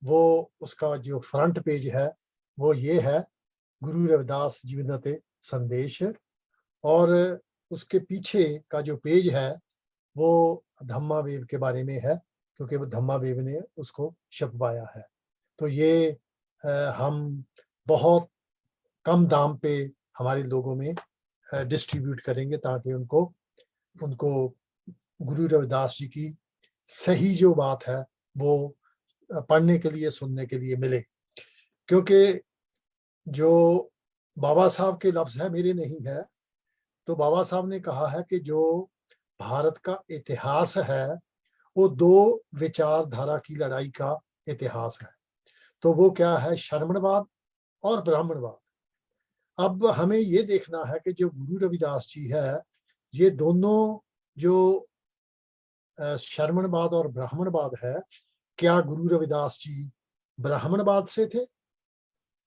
वो उसका जो फ्रंट पेज है वो ये है, गुरु रविदास जीवनते संदेश। और उसके पीछे का जो पेज है वो धम्मावेव के बारे में है, क्योंकि वो धम्मावेव ने उसको छपवाया है। तो ये हम बहुत कम दाम पे हमारे लोगों में डिस्ट्रीब्यूट करेंगे, ताकि उनको गुरु रविदास जी की सही जो बात है वो पढ़ने के लिए, सुनने के लिए मिले। क्योंकि जो बाबा साहब के लफ्ज है, मेरे नहीं है, तो बाबा साहब ने कहा है कि जो भारत का इतिहास है वो दो विचारधारा की लड़ाई का इतिहास है। तो वो क्या है? श्रमणवाद और ब्राह्मणवाद। अब हमें ये देखना है कि जो गुरु रविदास जी है, ये दोनों जो श्रमणवाद और ब्राह्मणवाद है, क्या गुरु रविदास जी ब्राह्मणवाद से थे?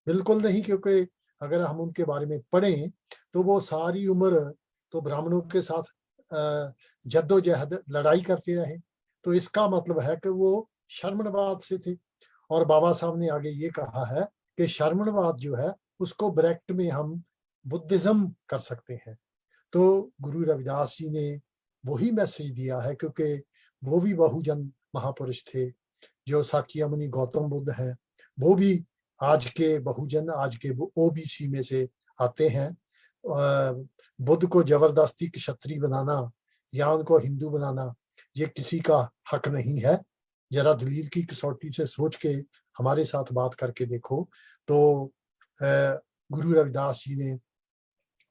बिल्कुल नहीं, क्योंकि अगर हम उनके बारे में पढ़ें तो वो सारी उम्र तो ब्राह्मणों के साथ जद्दोजहद, लड़ाई करते रहे। तो इसका मतलब है कि वो श्रमणवाद से थे। और बाबा साहब ने आगे ये कहा है कि श्रमणवाद जो है उसको ब्रैकेट में हम बुद्धिज्म कर सकते हैं। तो गुरु रविदास जी ने वही मैसेज दिया है, क्योंकि वो भी बहुजन महापुरुष थे। जो साक्यमुनि गौतम बुद्ध हैं, वो भी आज के बहुजन, आज के ओबीसी में से आते हैं। बुद्ध को जबरदस्ती क्षत्रिय बनाना या उनको हिंदू बनाना, ये किसी का हक नहीं है। जरा दलील की कसौटी से सोच के हमारे साथ बात करके देखो, तो गुरु रविदास जी ने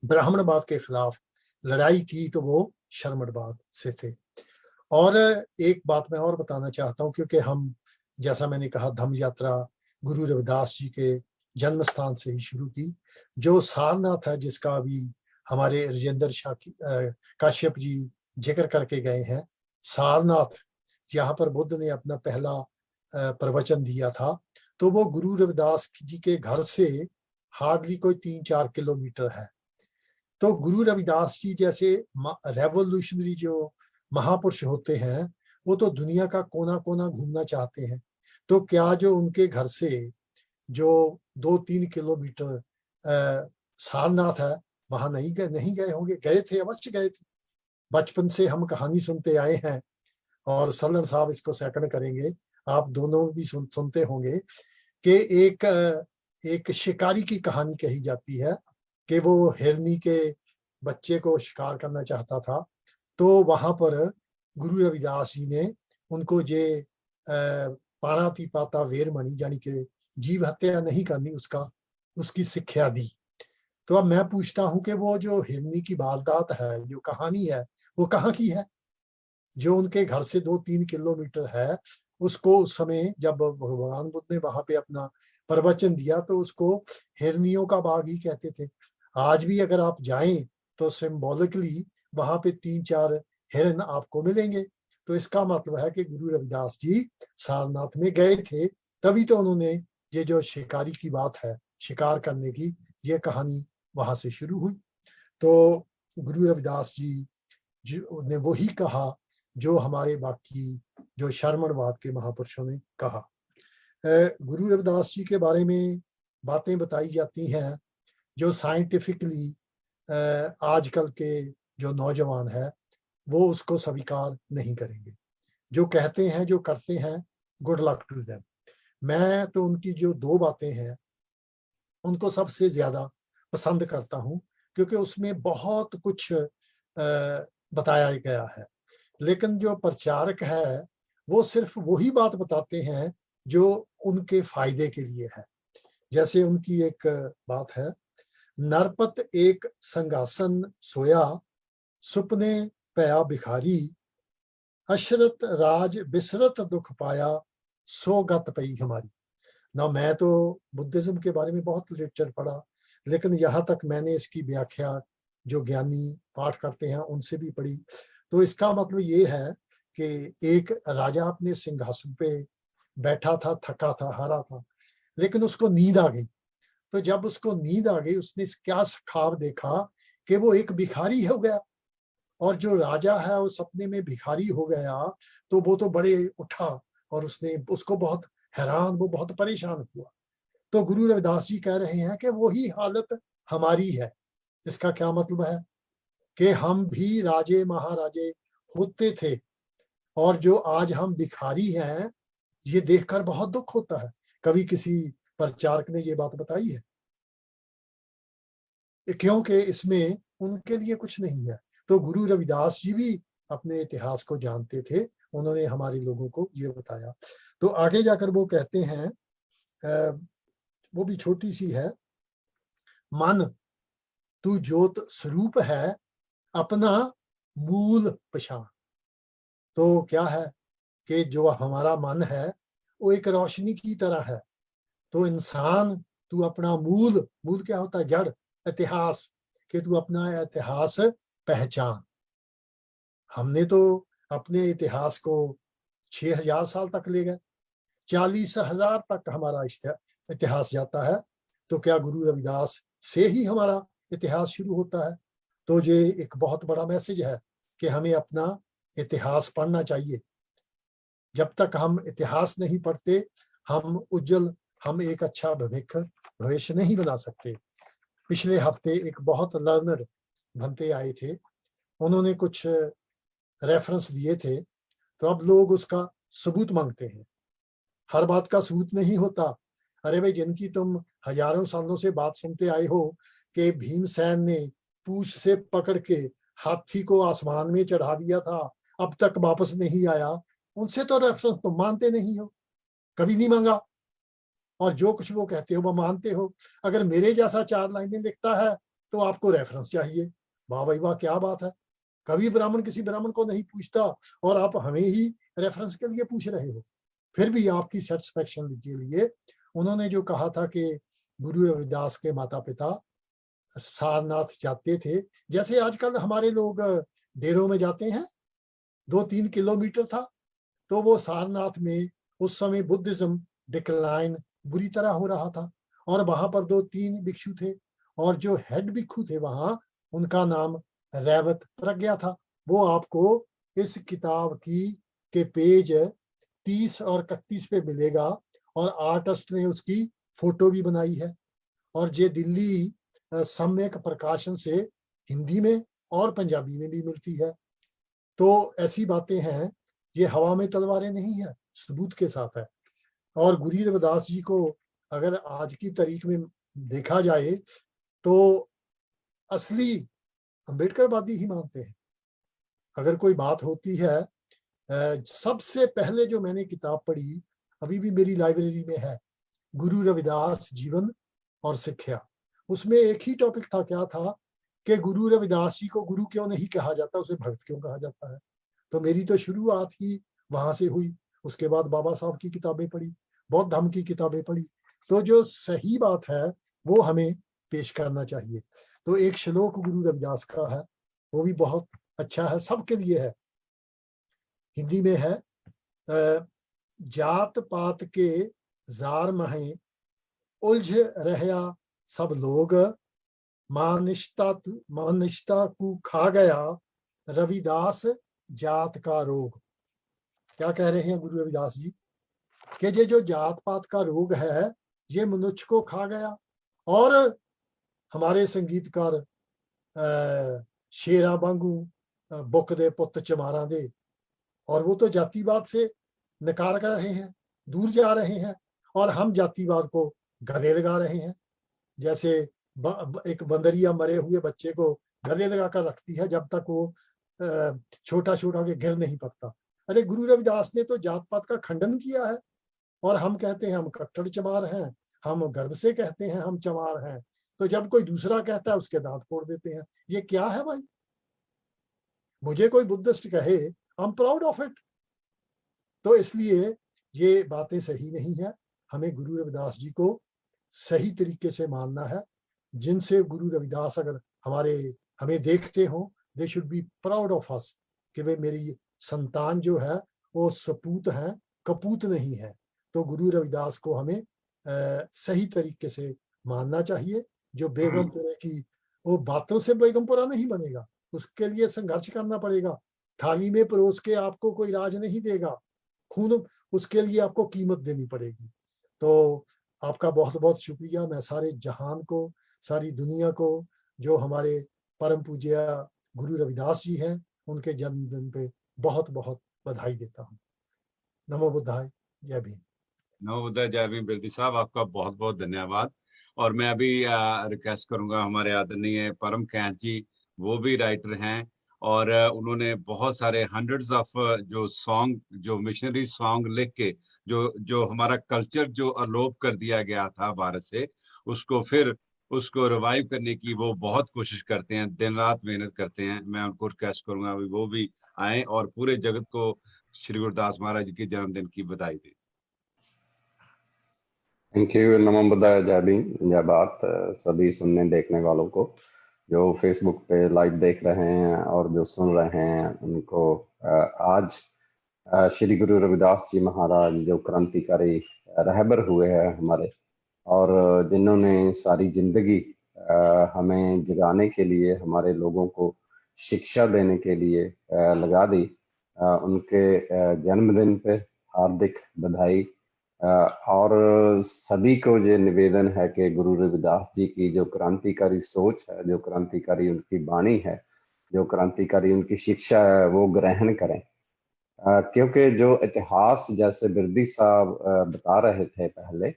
ब्राह्मणवाद के खिलाफ लड़ाई की, तो वो श्रमणवाद से थे। और एक बात मैं और बताना चाहता हूँ, क्योंकि हम, जैसा मैंने कहा, धम्म यात्रा गुरु रविदास जी के जन्म स्थान से ही शुरू की। जो सारनाथ है, जिसका अभी हमारे राजेंद्र काश्यप जी जिक्र करके गए हैं, सारनाथ, यहाँ पर बुद्ध ने अपना पहला प्रवचन दिया था। तो वो गुरु रविदास जी के घर से हार्डली कोई 3-4 किलोमीटर है। तो गुरु रविदास जी जैसे रेवोल्यूशनरी जो महापुरुष होते हैं, वो तो दुनिया का कोना कोना घूमना चाहते हैं। तो क्या जो उनके घर से जो 2-3 किलोमीटर सारनाथ है, वहां नहीं गए होंगे? गए थे, अवश्य गए थे। बचपन से हम कहानी सुनते आए हैं, और सल्लर साहब इसको सेकंड करेंगे, आप दोनों भी सुनते होंगे कि एक शिकारी की कहानी कही जाती है कि वो हिरनी के बच्चे को शिकार करना चाहता था। तो वहां पर गुरु रविदास जी ने उनको ये पाणातिपाता वेरमणि, यानी कि जीव हत्या नहीं करनी, उसकी शिक्षा दी। तो अब मैं पूछता हूं कि वो जो हिरनी की वारदात है, जो कहानी है, वो कहाँ की है? जो उनके घर से 2-3 किलोमीटर है, उसको उस समय जब भगवान बुद्ध ने वहां पे अपना प्रवचन दिया तो उसको हिरनियों का बाग ही कहते थे। आज भी अगर आप जाएं तो सिंबॉलिकली वहां पे 3-4 हिरन आपको मिलेंगे। तो इसका मतलब है कि गुरु रविदास जी सारनाथ में गए थे, तभी तो उन्होंने ये जो शिकारी की बात है, शिकार करने की, ये कहानी वहां से शुरू हुई। तो गुरु रविदास जी ने वही कहा जो हमारे बाकी जो शरमणवाद के महापुरुषों ने कहा। गुरु रविदास जी के बारे में बातें बताई जाती हैं जो साइंटिफिकली आजकल के जो नौजवान है वो उसको स्वीकार नहीं करेंगे। जो कहते हैं, जो करते हैं, गुड लक टू देम। मैं तो उनकी जो 2 बातें हैं उनको सबसे ज्यादा पसंद करता हूं, क्योंकि उसमें बहुत कुछ बताया गया है। लेकिन जो प्रचारक है वो सिर्फ वही बात बताते हैं जो उनके फायदे के लिए है। जैसे उनकी एक बात है, नरपत एक संघासन सोया, सुपने पया भिखारी, अशरत राज बिसरत दुख पाया, सो गत पई हमारी। ना मैं तो बुद्धिज्म के बारे में बहुत लिटरेचर पढ़ा, लेकिन यहाँ तक मैंने इसकी व्याख्या जो ज्ञानी पाठ करते हैं उनसे भी पढ़ी। तो इसका मतलब ये है कि एक राजा अपने सिंहासन पे बैठा था, थका था, हारा था, लेकिन उसको नींद आ गई। तो जब उसको नींद आ गई, उसने क्या ख्वाब देखा कि वो एक भिखारी हो गया, और जो राजा है वो सपने में भिखारी हो गया। तो वो तो बड़े उठा और उसने उसको बहुत हैरान, वो बहुत परेशान हुआ। तो गुरु रविदास जी कह रहे हैं कि वही हालत हमारी है। इसका क्या मतलब है कि हम भी राजे महाराजे होते थे, और जो आज हम भिखारी हैं ये देखकर बहुत दुख होता है। कभी किसी प्रचारक ने ये बात बताई है? क्योंकि इसमें उनके लिए कुछ नहीं है। तो गुरु रविदास जी भी अपने इतिहास को जानते थे, उन्होंने हमारे लोगों को ये बताया। तो आगे जाकर वो कहते हैं, वो भी छोटी सी है, मन तू ज्योत स्वरूप है, अपना मूल पहचान। तो क्या है कि जो हमारा मन है वो एक रोशनी की तरह है। तो इंसान, तू अपना मूल, मूल क्या होता है? जड़, इतिहास, कि तू अपना इतिहास पहचान। हमने तो अपने इतिहास को 6000 साल तक ले गए, 40,000 तक हमारा इतिहास जाता है। तो क्या गुरु रविदास से ही हमारा इतिहास शुरू होता है? तो ये एक बहुत बड़ा मैसेज है कि हमें अपना इतिहास पढ़ना चाहिए। जब तक हम इतिहास नहीं पढ़ते, हम एक अच्छा भविष्य नहीं बना सकते। पिछले हफ्ते एक बहुत लर्नर बनते आए थे, उन्होंने कुछ रेफरेंस दिए थे, तो अब लोग उसका सबूत मांगते हैं। हर बात का सबूत नहीं होता। अरे भाई, जिनकी तुम हजारों सालों से बात सुनते आए हो कि भीमसेन ने पूंछ से पकड़ के हाथी को आसमान में चढ़ा दिया था, अब तक वापस नहीं आया, उनसे तो रेफरेंस तुम मानते नहीं हो, कभी नहीं मांगा, और जो कुछ वो कहते हो वो मानते हो। अगर मेरे जैसा 4 लाइनें लिखता है तो आपको रेफरेंस चाहिए। वाह भाई वाह, क्या बात है! कभी ब्राह्मण किसी ब्राह्मण को नहीं पूछता और आप हमें ही रेफरेंस के लिए पूछ रहे हो। फिर भी आपकी सेटिस्फेक्शन के लिए उन्होंने जो कहा था कि गुरु रविदास के माता पिता सारनाथ जाते थे, जैसे आजकल हमारे लोग डेरों में जाते हैं, 2-3 किलोमीटर था। तो वो सारनाथ में उस समय बुद्धिज्म डिक्लाइन बुरी तरह हो रहा था, और वहां पर 2-3 भिक्षु थे, और जो हेड भिक्षु थे वहां, उनका नाम रैवत प्रज्ञा था। वो आपको इस किताब की के पेज 30 और 31 पे मिलेगा, और आर्टिस्ट ने उसकी फोटो भी बनाई है, और ये दिल्ली सम्यक प्रकाशन से हिंदी में और पंजाबी में भी मिलती है। तो ऐसी बातें हैं, ये हवा में तलवारें नहीं है, सबूत के साथ है। और गुरु रविदास जी को अगर आज की तारीख में देखा जाए तो असली अम्बेडकरवादी ही मानते हैं। अगर कोई बात होती है, सबसे पहले जो मैंने किताब पढ़ी, अभी भी मेरी लाइब्रेरी में है, गुरु रविदास जीवन और शिक्षा। उसमें एक ही टॉपिक था, क्या था कि गुरु रविदास जी को गुरु क्यों नहीं कहा जाता, उसे भक्त क्यों कहा जाता है। तो मेरी तो शुरुआत ही वहां से हुई। उसके बाद बाबा साहब की किताबें पढ़ी, बौद्ध धर्म की किताबें पढ़ी। तो जो सही बात है वो हमें पेश करना चाहिए। तो एक श्लोक गुरु रविदास का है, वो भी बहुत अच्छा है, सबके लिए है। हिंदी में है, जात पात के जार महे उलझ रहया सब लोग, मानिश्ता को खा गया रविदास जात का रोग। क्या कह रहे हैं गुरु रविदास जी कि ये जो जात पात का रोग है ये मनुष्य को खा गया। और हमारे संगीतकार शेरा वांगू बुक दे पुत चमारा दे, और वो तो जातिवाद से नकार कर रहे हैं, दूर जा रहे हैं, और हम जातिवाद को गले लगा रहे हैं। जैसे एक बंदरिया मरे हुए बच्चे को गले लगा कर रखती है जब तक वो छोटा छोटा के गिर नहीं पड़ता। अरे गुरु रविदास ने तो जात पात का खंडन किया है, और हम कहते हैं हम कट्टर चमार हैं, हम गर्व से कहते हैं हम चमार हैं। तो जब कोई दूसरा कहता है उसके दांत फोड़ देते हैं। ये क्या है भाई? मुझे कोई बुद्धिस्ट कहे, I am proud of it. तो इसलिए ये बातें सही नहीं है। हमें गुरु रविदास जी को सही तरीके से मानना है। जिनसे गुरु रविदास अगर हमें देखते हो, they should be proud of us कि वे मेरी संतान जो है वो सपूत है, कपूत नहीं है। तो गुरु रविदास को हमें सही तरीके से मानना चाहिए। जो बेगमपुरे की, वो बातों से बेगमपुरा नहीं बनेगा, उसके लिए संघर्ष करना पड़ेगा। थाली में परोस के आपको कोई राज नहीं देगा, खून उसके लिए आपको कीमत देनी पड़ेगी। तो आपका बहुत बहुत शुक्रिया। मैं सारे जहान को, सारी दुनिया को, जो हमारे परम पूज्य गुरु रविदास जी हैं, उनके जन्मदिन पे बहुत बहुत बधाई देता हूँ। नमो बुद्धाय, जय भीम। नमो बुद्धाय, जय भीम। बिरदी साहब, आपका बहुत बहुत धन्यवाद। और मैं अभी रिक्वेस्ट करूंगा हमारे आदरणीय परम कैंथ जी, वो भी राइटर हैं, और उन्होंने बहुत सारे हंड्रेड्स ऑफ जो सॉन्ग, जो मिशनरी सॉन्ग लिख के जो हमारा कल्चर जो अलोप कर दिया गया था भारत से, उसको रिवाइव करने की वो बहुत कोशिश करते हैं, दिन रात मेहनत करते हैं। मैं उनको रिक्वेस्ट करूंगा अभी वो भी आए और पूरे जगत को श्री गुरुदास महाराज जी के जन्मदिन की बधाई दें। Thank you. नमो बुद्धाय, जय भीम, जय भारत सभी सुनने देखने वालों को, जो फेसबुक पे लाइव देख रहे हैं और जो सुन रहे हैं उनको। आज श्री गुरु रविदास जी महाराज जो क्रांतिकारी रहबर हुए हैं हमारे, और जिन्होंने सारी जिंदगी हमें जगाने के लिए, हमारे लोगों को शिक्षा देने के लिए लगा दी, उनके जन्मदिन पे हार्दिक बधाई। और सभी को ये निवेदन है कि गुरु रविदास जी की जो क्रांतिकारी सोच है, जो क्रांतिकारी उनकी वाणी है, जो क्रांतिकारी उनकी शिक्षा है, वो ग्रहण करें। क्योंकि जो इतिहास, जैसे बिरदी साहब बता रहे थे पहले,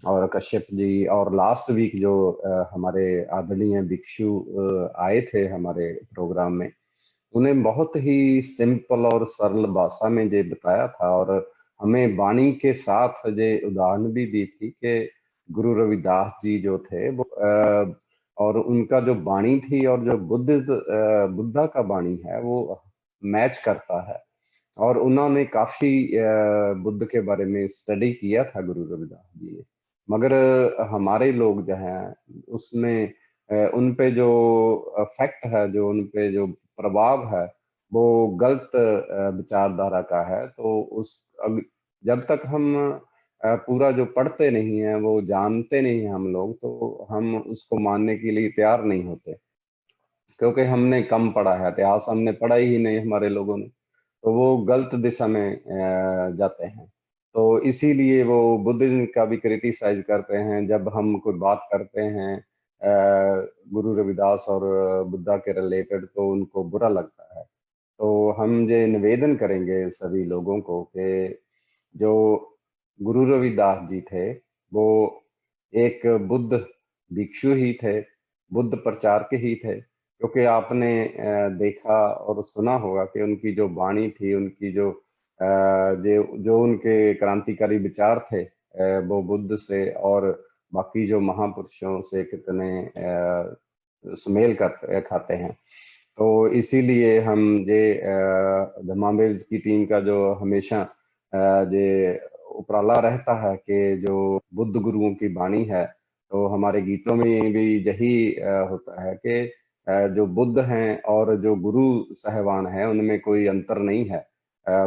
और कश्यप जी, और लास्ट वीक जो हमारे आदरणीय भिक्षु आए थे हमारे प्रोग्राम में, उन्हें बहुत ही सिंपल और सरल भाषा में ये बताया था, और हमें वाणी के साथ ये उदाहरण भी दी थी कि गुरु रविदास जी जो थे वो और उनका जो वाणी थी और जो बुद्धा का वाणी है वो मैच करता है। और उन्होंने काफी बुद्ध के बारे में स्टडी किया था गुरु रविदास जी ने, मगर हमारे लोग जो हैं उसमें उन पे जो फैक्ट है, जो उन पे जो प्रभाव है, वो गलत विचारधारा का है। तो जब तक हम पूरा जो पढ़ते नहीं है, वो जानते नहीं है हम लोग, तो हम उसको मानने के लिए तैयार नहीं होते, क्योंकि हमने कम पढ़ा है इतिहास, हमने पढ़ा ही नहीं हमारे लोगों ने, तो वो गलत दिशा में जाते हैं। तो इसीलिए वो बुद्धिज्म का भी क्रिटिसाइज करते हैं। जब हम कोई बात करते हैं गुरु रविदास और बुद्धा के रिलेटेड, तो उनको बुरा लगता है। तो हम ये निवेदन करेंगे सभी लोगों को कि जो गुरु रविदास जी थे वो एक बुद्ध भिक्षु ही थे, बुद्ध प्रचारक ही थे। क्योंकि आपने देखा और सुना होगा कि उनकी जो वाणी थी, उनकी जो जो उनके क्रांतिकारी विचार थे, वो बुद्ध से और बाकी जो महापुरुषों से कितने सुमेल करते खाते हैं। तो इसीलिए हम जे धम्मावेल्स की टीम का जो हमेशा जे उपराला रहता है कि जो बुद्ध गुरुओं की वाणी है, तो हमारे गीतों में भी यही होता है कि जो बुद्ध हैं और जो गुरु साहिबान हैं उनमें कोई अंतर नहीं है।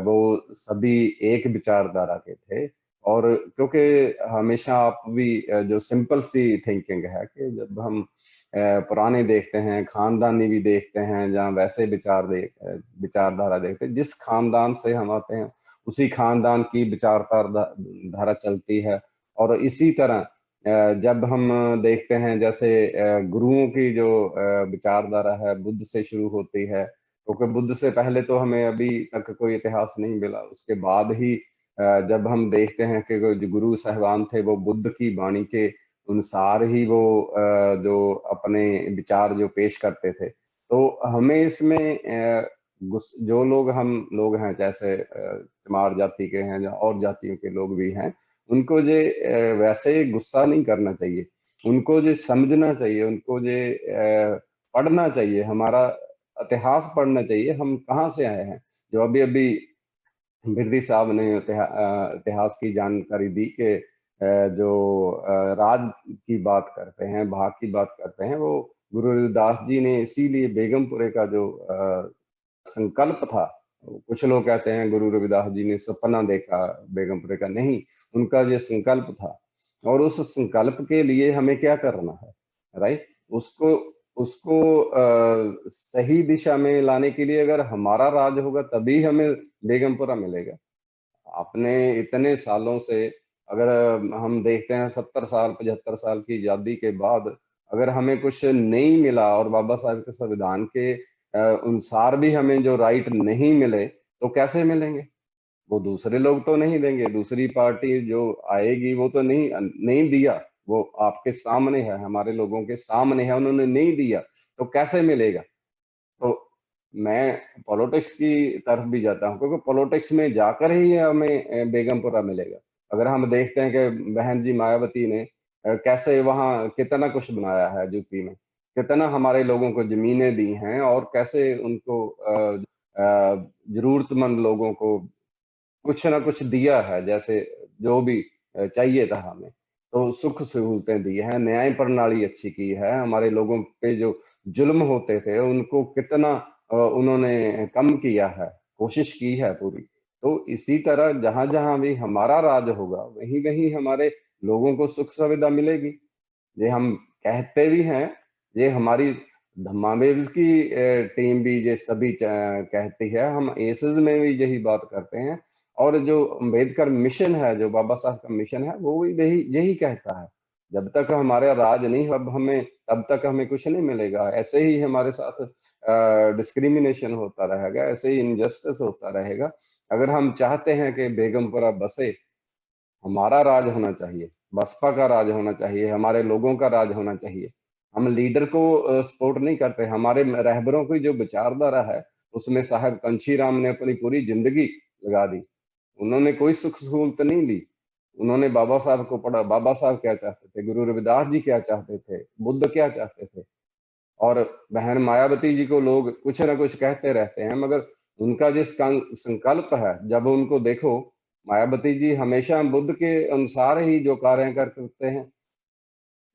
वो सभी एक विचारधारा के थे। और क्योंकि हमेशा आप भी जो सिंपल सी थिंकिंग है कि जब हम पुराने देखते हैं, खानदानी भी देखते हैं, जहाँ वैसे विचारधारा देखते हैं, जिस खानदान से हम आते हैं उसी खानदान की विचारधारा चलती है। और इसी तरह जब हम देखते हैं जैसे गुरुओं की जो विचारधारा है बुद्ध से शुरू होती है, क्योंकि बुद्ध से पहले तो हमें अभी तक कोई इतिहास नहीं मिला। उसके बाद ही जब हम देखते हैं कि जो गुरु साहिबान थे वो बुद्ध की वाणी के अनुसार ही वो जो अपने विचार जो पेश करते थे। तो हमें इसमें जो हम लोग हैं, जैसे चमार जाति के हैं या और जातियों के लोग भी हैं, उनको जे वैसे गुस्सा नहीं करना चाहिए, उनको जो समझना चाहिए, उनको जो पढ़ना चाहिए, हमारा इतिहास पढ़ना चाहिए, हम कहाँ से आए हैं। जो अभी अभी बिरदी साहब ने इतिहास की जानकारी दी कि जो राज की बात करते हैं, भाग की बात करते हैं, वो गुरु रविदास जी ने इसीलिए बेगमपुरे का जो संकल्प था, कुछ लोग कहते हैं गुरु रविदास जी ने सपना देखा बेगमपुरे का, नहीं, उनका जो संकल्प था। और उस संकल्प के लिए हमें क्या करना है, राइट? उसको उसको सही दिशा में लाने के लिए अगर हमारा राज होगा तभी हमें बेगमपुरा मिलेगा। आपने इतने सालों से, अगर हम देखते हैं 70 साल 75 साल की आजादी के बाद अगर हमें कुछ नहीं मिला और बाबा साहब के संविधान के अनुसार भी हमें जो राइट नहीं मिले, तो कैसे मिलेंगे? वो दूसरे लोग तो नहीं देंगे, दूसरी पार्टी जो आएगी वो तो नहीं दिया, वो आपके सामने है, हमारे लोगों के सामने है, उन्होंने नहीं दिया, तो कैसे मिलेगा? तो मैं पॉलिटिक्स की तरफ भी जाता हूँ, क्योंकि पॉलिटिक्स में जाकर ही हमें बेगमपुरा मिलेगा। अगर हम देखते हैं कि बहन जी मायावती ने कैसे वहाँ कितना कुछ बनाया है यूपी में, कितना हमारे लोगों को जमीनें दी हैं, और कैसे उनको जरूरतमंद लोगों को कुछ ना कुछ दिया है, जैसे जो भी चाहिए था हमें, तो सुख सहूलतें दी हैं, न्याय प्रणाली अच्छी की है, हमारे लोगों पे जो जुल्म होते थे उनको कितना उन्होंने कम किया है, कोशिश की है पूरी। तो इसी तरह जहां जहां भी हमारा राज होगा वहीं वहीं हमारे लोगों को सुख सुविधा मिलेगी। ये हम कहते भी हैं, ये हमारी धम्मावेल्स की टीम भी ये सभी कहती है, हम एसेस में भी यही बात करते हैं। और जो अम्बेडकर मिशन है, जो बाबा साहब का मिशन है, वो भी यही यही कहता है, जब तक हमारा राज नहीं तब तक हमें कुछ नहीं मिलेगा। ऐसे ही हमारे साथ डिस्क्रिमिनेशन होता रहेगा, ऐसे ही इनजस्टिस होता रहेगा। अगर हम चाहते हैं कि बेगमपुरा बसे, हमारा राज होना चाहिए, बसपा का राज होना चाहिए, हमारे लोगों का राज होना चाहिए। हम लीडर को सपोर्ट नहीं करते, हमारे रहबरों की जो विचारधारा है उसमें साहब कंशीराम ने अपनी पूरी जिंदगी लगा दी, उन्होंने कोई सुख सहूलत नहीं ली। उन्होंने बाबा साहब को पढ़ा, बाबा साहब क्या चाहते थे, गुरु रविदास जी क्या चाहते थे, बुद्ध क्या चाहते थे। और बहन मायावती जी को लोग कुछ ना कुछ कहते रहते हैं, मगर उनका जिस संकल्प है, जब उनको देखो, मायावती जी हमेशा बुद्ध के अनुसार ही जो कार्य करते हैं।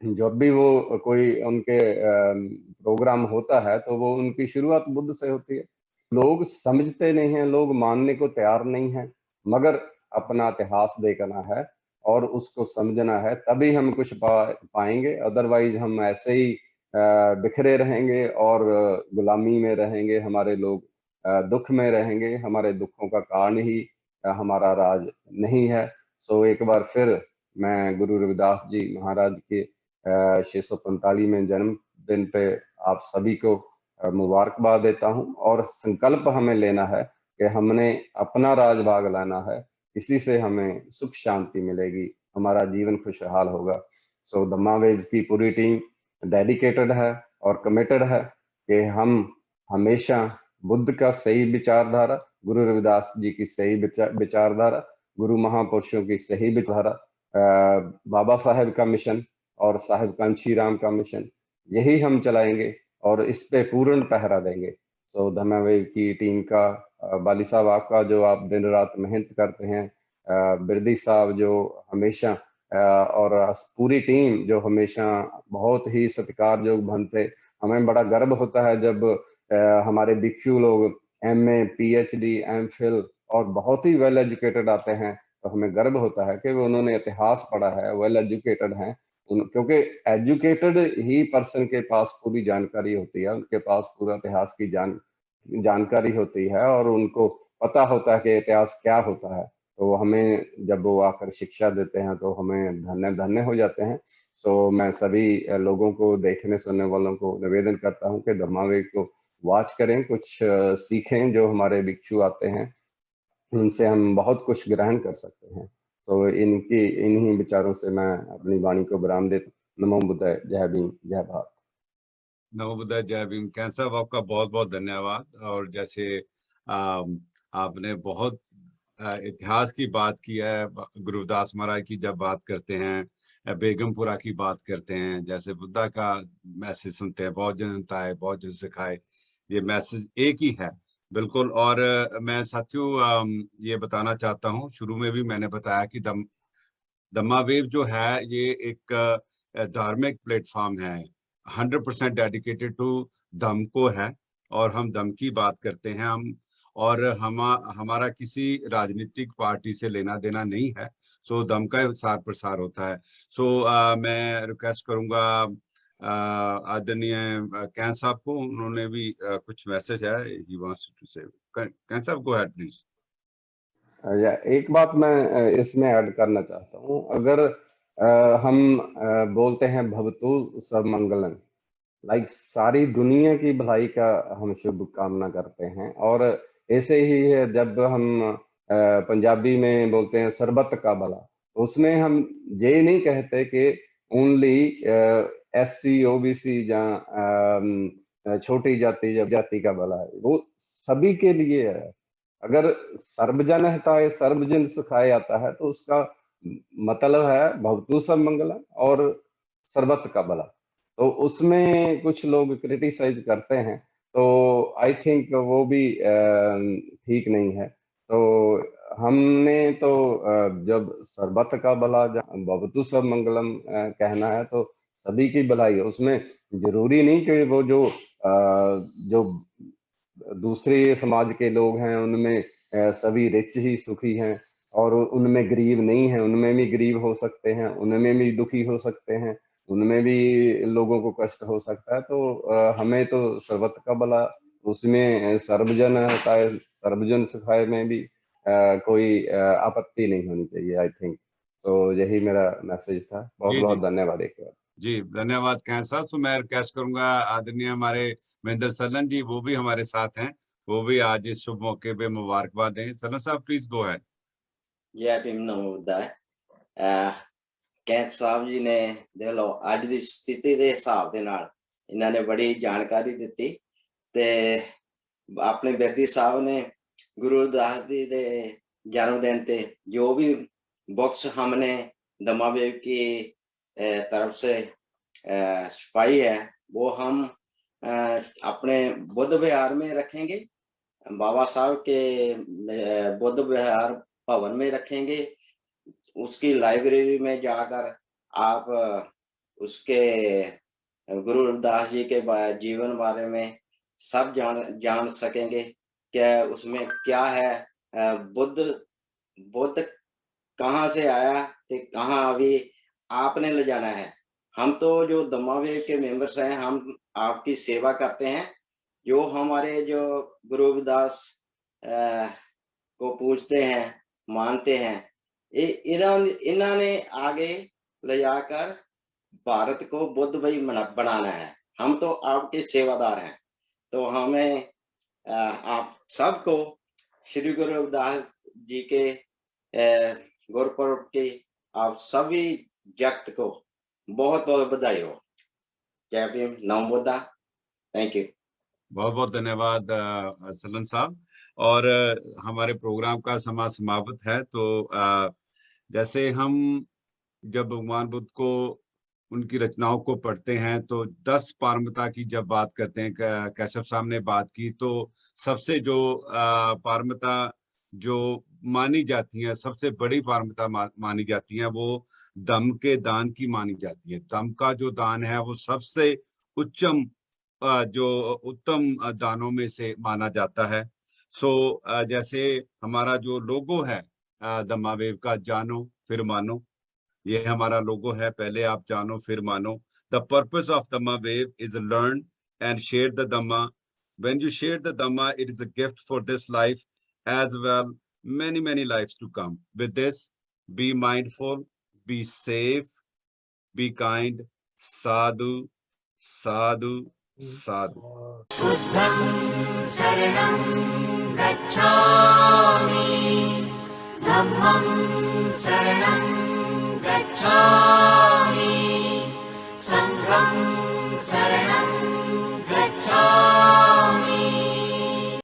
जब भी वो कोई उनके प्रोग्राम होता है तो वो उनकी शुरुआत बुद्ध से होती है। लोग समझते नहीं हैं, लोग मानने को तैयार नहीं हैं, मगर अपना इतिहास देखना है और उसको समझना है, तभी हम कुछ पाएंगे। अदरवाइज हम ऐसे ही बिखरे रहेंगे और गुलामी में रहेंगे, हमारे लोग दुख में रहेंगे, हमारे दुखों का कारण ही हमारा राज नहीं है। सो एक बार फिर मैं गुरु रविदास जी महाराज के 645वें जन्मदिन पे आप सभी को मुबारकबाद देता हूं। और संकल्प हमें लेना है कि हमने अपना राजभाग लाना है, इसी से हमें सुख शांति मिलेगी, हमारा जीवन खुशहाल होगा। सो धम्मावेल्स की पूरी टीम डेडिकेटेड है और कमिटेड है कि हम हमेशा बुद्ध का सही विचारधारा, गुरु रविदास जी की सही विचारधारा, गुरु महापुरुषों की सही विचारधारा, बाबा साहेब का मिशन और साहिब कांची राम का मिशन, यही हम चलाएंगे और इस पे पूर्ण पहरा देंगे। तो धम्मावेव की टीम का, बाली साहब आपका जो आप दिन रात मेहनत करते हैं, बिरदी साहब जो हमेशा और पूरी टीम जो हमेशा बहुत ही सत्कारयोग बनते। हमें बड़ा गर्व होता है जब हमारे भिक्षु लोग MA, PhD, MPhil और बहुत ही वेल एजुकेटेड आते हैं, तो हमें गर्व होता है कि वो उन्होंने इतिहास पढ़ा है, वेल एजुकेटेड हैं। क्योंकि एजुकेटेड ही पर्सन के पास पूरी जानकारी होती है, उनके पास पूरा इतिहास की जानकारी होती है और उनको पता होता है कि इतिहास क्या होता है। तो हमें जब वो आकर शिक्षा देते हैं तो हमें धन्य धन्य हो जाते हैं। सो मैं सभी लोगों को, देखने सुनने वालों को निवेदन करता हूं कि धम्मावेव को वॉच करें, कुछ सीखें। जो हमारे भिक्षु आते हैं उनसे हम बहुत कुछ ग्रहण कर सकते हैं। तो इन्हीं विचारों से मैं अपनी वाणी को विराम देता हूं। नमो बुद्धाय, जय भीम, जय भारत। नमो बुद्धाय, जय भीम। कैन साहब आपका बहुत बहुत धन्यवाद। और जैसे आपने बहुत इतिहास की बात की है, गुरुदास महाराज की जब बात करते हैं, बेगमपुरा की बात करते हैं, जैसे बुद्धा का मैसेज सुनते हैं, बहुत जनता है बहुत जन सिखाए, ये मैसेज एक ही है बिल्कुल। और मैं साथियों ये बताना चाहता हूँ, शुरू में भी मैंने बताया कि धम्मावेव जो है ये एक धार्मिक प्लेटफॉर्म है, 100% डेडिकेटेड टू धम्म को है। और हम धम्म की बात करते हैं हम, और हमारा किसी राजनीतिक पार्टी से लेना देना नहीं है। सो धम्म का सार प्रसार होता है। सो मैं रिक्वेस्ट करूंगा आदरणीय कैन साहब को, उन्होंने भी कुछ मैसेज है ही वांट्स टू से। कैन साहब गो अहेड प्लीज। एक बात मैं इसमें ऐड करना चाहता हूँ। अगर हम बोलते हैं भवतु सब मंगलन, लाइक सारी दुनिया की भलाई का हम शुभ कामना करते हैं। और ऐसे ही है जब हम पंजाबी में बोलते हैं सरबत का भला, तो उसमें हम ये नहीं कहते कि ओनली SC OBC या छोटी जाति का भला है, वो सभी के लिए है। अगर सर्वजन हिताय सर्वजन सुखाय आता है तो उसका मतलब है भवतु सब मंगलम और सर्वत्र का भला। तो उसमें कुछ लोग क्रिटिसाइज करते हैं, तो आई थिंक वो भी ठीक नहीं है। तो हमने तो जब सर्वत्र का भला भवतु सब मंगलम कहना है तो सभी की भलाई है। उसमें जरूरी नहीं कि वो जो दूसरे समाज के लोग हैं उनमें सभी रिच ही सुखी हैं और उनमें गरीब नहीं है। उनमें भी गरीब हो सकते हैं, उनमें भी दुखी हो सकते हैं, उनमें भी लोगों को कष्ट हो सकता है। तो हमें तो सर्वत्र का भला, उसमें सर्वजन सुखाय में भी कोई आपत्ति नहीं होनी चाहिए, आई थिंक। तो यही मेरा मैसेज था। बहुत जी बहुत जी धन्यवाद एक बार। जी, धन्यवाद कैन साहब। तो मैं रिक्वेस्ट करूंगा आदरणीय हमारे महेंद्र सलन जी, वो भी हमारे साथ हैं, वो भी आज इस शुभ मौके पे मुबारकबाद दें। सलन साहब प्लीज गो अहेड। जय भीम, नमो बुद्धाय। कैंथ साहब जी ने देख लो अज की स्थिति के हिसाब के नाल इन्होंने बड़ी जानकारी दी। ते अपने बिरदी साहब ने गुरु रविदास जी के जन्मदिन ते जो भी बुक्स हमने धम्मावेव की तरफ से छपाई है वो हम अपने बुद्ध विहार में रखेंगे, बाबा साहब के बुद्ध विहार भवन में रखेंगे। उसकी लाइब्रेरी में जाकर आप उसके गुरु रविदास जी के जीवन बारे में सब जान सकेंगे क्या उसमें क्या है, बुद्ध कहाँ से आया ते कहाँ अभी आपने ले जाना है। हम तो जो धम्मावेव के मेंबर्स हैं हम आपकी सेवा करते हैं। जो हमारे जो गुरु रविदास को पूजते हैं मानते हैं, इन्होंने आगे ले जाकर भारत को बुद्धमय बनाना है। हम तो आपके सेवादार हैं। तो हमें आप सबको श्री गुरु रविदास जी के गुरुपर्व की आप सभी जगत को बहुत बहुत बधाई हो। जय भीम, नमो बुद्धा। Thank you. बहुत बहुत धन्यवाद सलन साहब। और हमारे प्रोग्राम का समय समाप्त है। तो जैसे हम जब भगवान बुद्ध को उनकी रचनाओं को पढ़ते हैं तो 10 पारमिता की जब बात करते हैं, कैशव साहब ने बात की, तो सबसे जो पारमिता जो मानी जाती है, सबसे बड़ी पारमिता मानी जाती है, वो दम के दान की मानी जाती है। दम का जो दान है वो सबसे उच्चम जो उत्तम दानों में से माना जाता है। सो जैसे हमारा जो लोगो है दम्मा वेव का, जानो फिर मानो, ये हमारा लोगो है, पहले आप जानो फिर मानो। द पर्पस ऑफ दम्मा wave is learn and share the दम्मा. When you share the Dhamma, it is a gift for this life as well, many lives to come. With this, be mindful, be safe, be kind. Sadhu, sadhu, sadhu. बुद्धं शरणं गच्छामि धम्मं शरणं